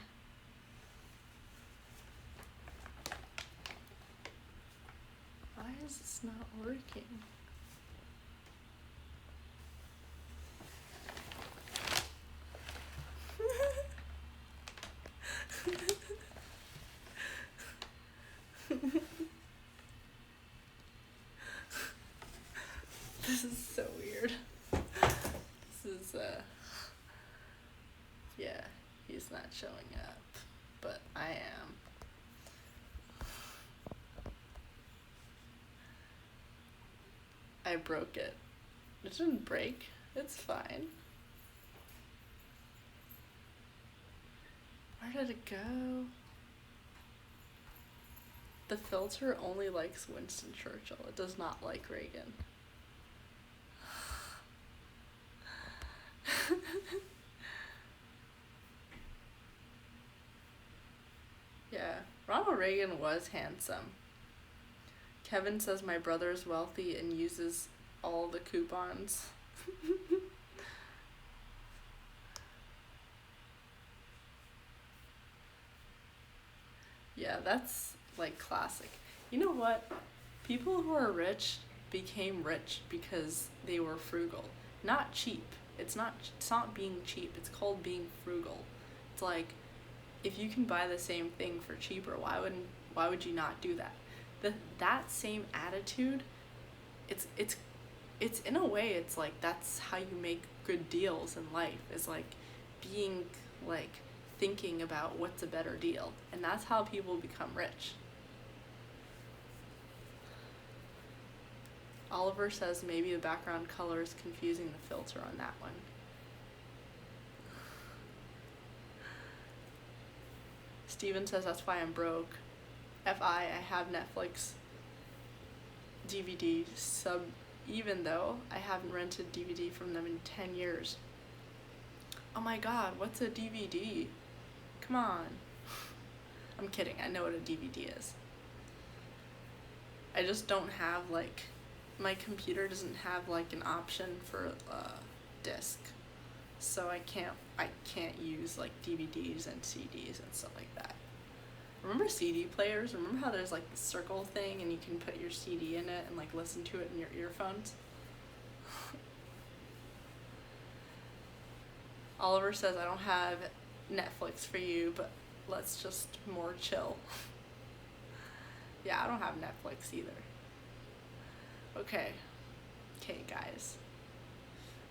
Why is this not working? This is so weird. This is, yeah, he's not showing up, but I am. I broke it. It didn't break. It's fine. Where did it go? The filter only likes Winston Churchill. It does not like Reagan. Yeah, Ronald Reagan was handsome. Kevin says my brother is wealthy and uses all the coupons. Yeah, that's like classic. You know what? People who are rich became rich because they were frugal, not cheap. It's not being cheap. It's called being frugal. It's like, if you can buy the same thing for cheaper, why would you not do that? That same attitude, it's in a way, it's like that's how you make good deals in life, is like being like thinking about what's a better deal, and that's how people become rich. Oliver says maybe the background color is confusing the filter on that one. Steven says that's why I'm broke. FI, I have Netflix DVD sub, even though I haven't rented DVD from them in 10 years. Oh my god, what's a DVD? Come on. I'm kidding, I know what a DVD is. I just don't have, like, my computer doesn't have, like, an option for disc. So I can't use, like, DVDs and CDs and stuff like that. Remember CD players? Remember how there's like the circle thing and you can put your CD in it and like listen to it in your earphones? Oliver says I don't have Netflix for you, but let's just more chill. Yeah, I don't have Netflix either. Okay, guys.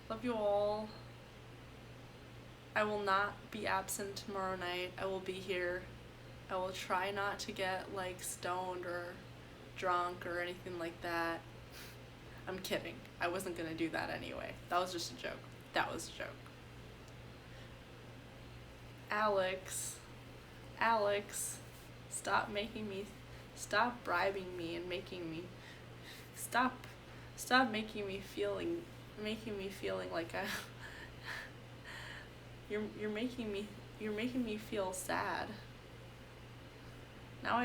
Love you all. I will not be absent tomorrow night. I will be here. I will try not to get like stoned or drunk or anything like that. I'm kidding. I wasn't gonna do that anyway. That was just a joke. That was a joke. Alex, stop bribing me and making me, stop making me feeling like you're making me feel sad. Now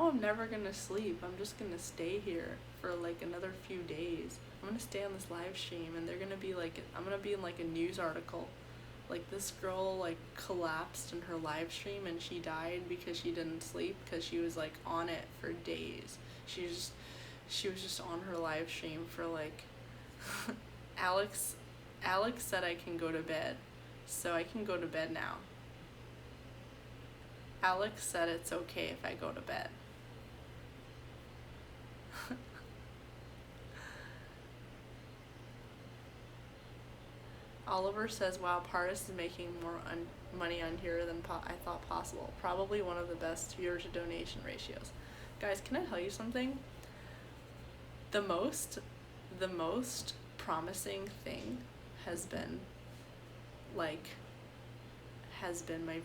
I'm never gonna sleep. I'm just gonna stay here for like another few days. I'm gonna stay on this live stream and they're gonna be like, I'm gonna be in like a news article. Like this girl like collapsed in her live stream and she died because she didn't sleep because she was like on it for days. She was just on her live stream for like Alex said I can go to bed. So I can go to bed now. Alex said it's okay if I go to bed. Oliver says, wow, Pardes is making more money on here than I thought possible. Probably one of the best viewer to donation ratios. Guys, can I tell you something? The most promising thing has been my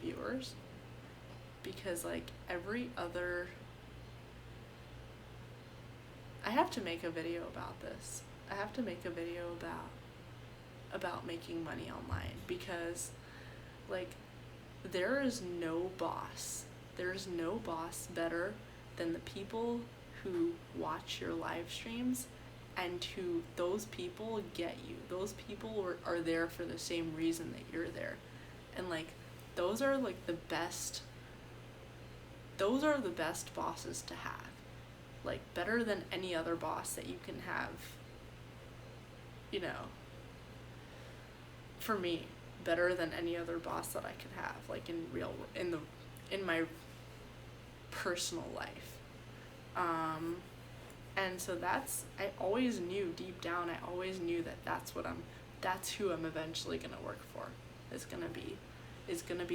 viewers. Because like every other, I have to make a video about this. I have to make a video about making money online because like there is no boss better than the people who watch your live streams and who those people get you. Those people are there for the same reason that you're there. And like those are the best bosses to have. Like better than any other boss that you can have, you know. For me, better than any other boss that I could have, like in my personal life. And so I always knew deep down, I always knew that that's who I'm eventually gonna work for. Is gonna be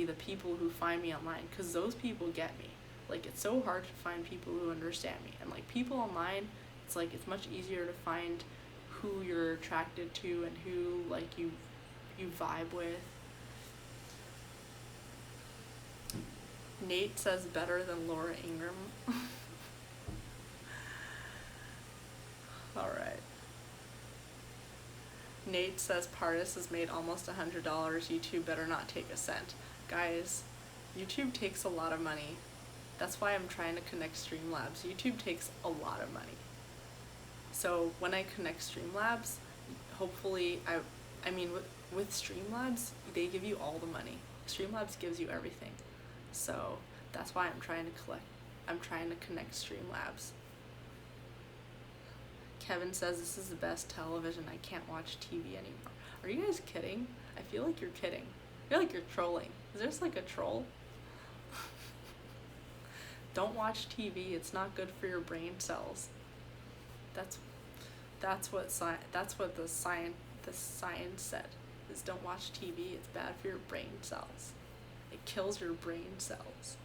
the people who find me online, because those people get me. Like it's so hard to find people who understand me, and like people online, it's like it's much easier to find who you're attracted to and who like you vibe with. Nate says better than Laura Ingraham. Alright. Nate says Pardes has made almost $100. YouTube better not take a cent. Guys, YouTube takes a lot of money. That's why I'm trying to connect Streamlabs. YouTube takes a lot of money. So when I connect Streamlabs, hopefully I mean with Streamlabs, they give you all the money. Streamlabs gives you everything. So that's why I'm trying to connect Streamlabs. Kevin says this is the best television. I can't watch TV anymore. Are you guys kidding? I feel like you're kidding. I feel like you're trolling. Is there like a troll? Don't watch TV. It's not good for your brain cells. That's what the science said. Is don't watch TV. It's bad for your brain cells. It kills your brain cells.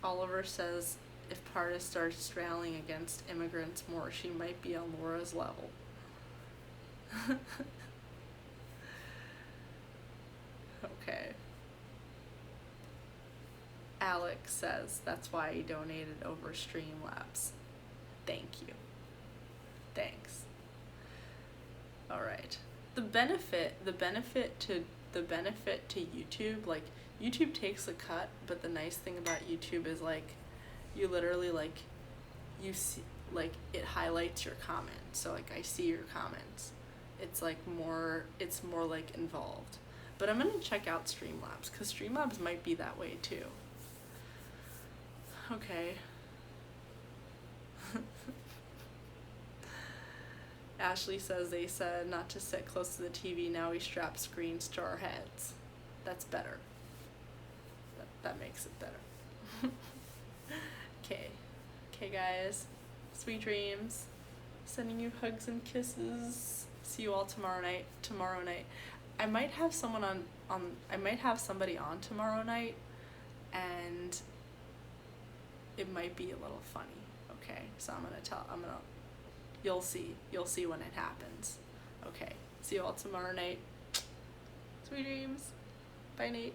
Oliver says if Pardes starts rallying against immigrants more, she might be on Laura's level. Okay. Alex says that's why he donated over Streamlabs. Thank you. Thanks. All right. The benefit to YouTube, like YouTube takes a cut, but the nice thing about YouTube is like you literally like you see like it highlights your comments. So like I see your comments. It's more like involved. But I'm gonna check out Streamlabs because Streamlabs might be that way too. Okay. Ashley says they said not to sit close to the TV. Now we strap screens to our heads. That's better. That makes it better. Okay. Okay, guys. Sweet dreams. Sending you hugs and kisses. See you all tomorrow night. I might have someone I might have somebody on tomorrow night, and it might be a little funny. Okay, so you'll see when it happens. Okay, see you all tomorrow night. Sweet dreams. Bye, Nate.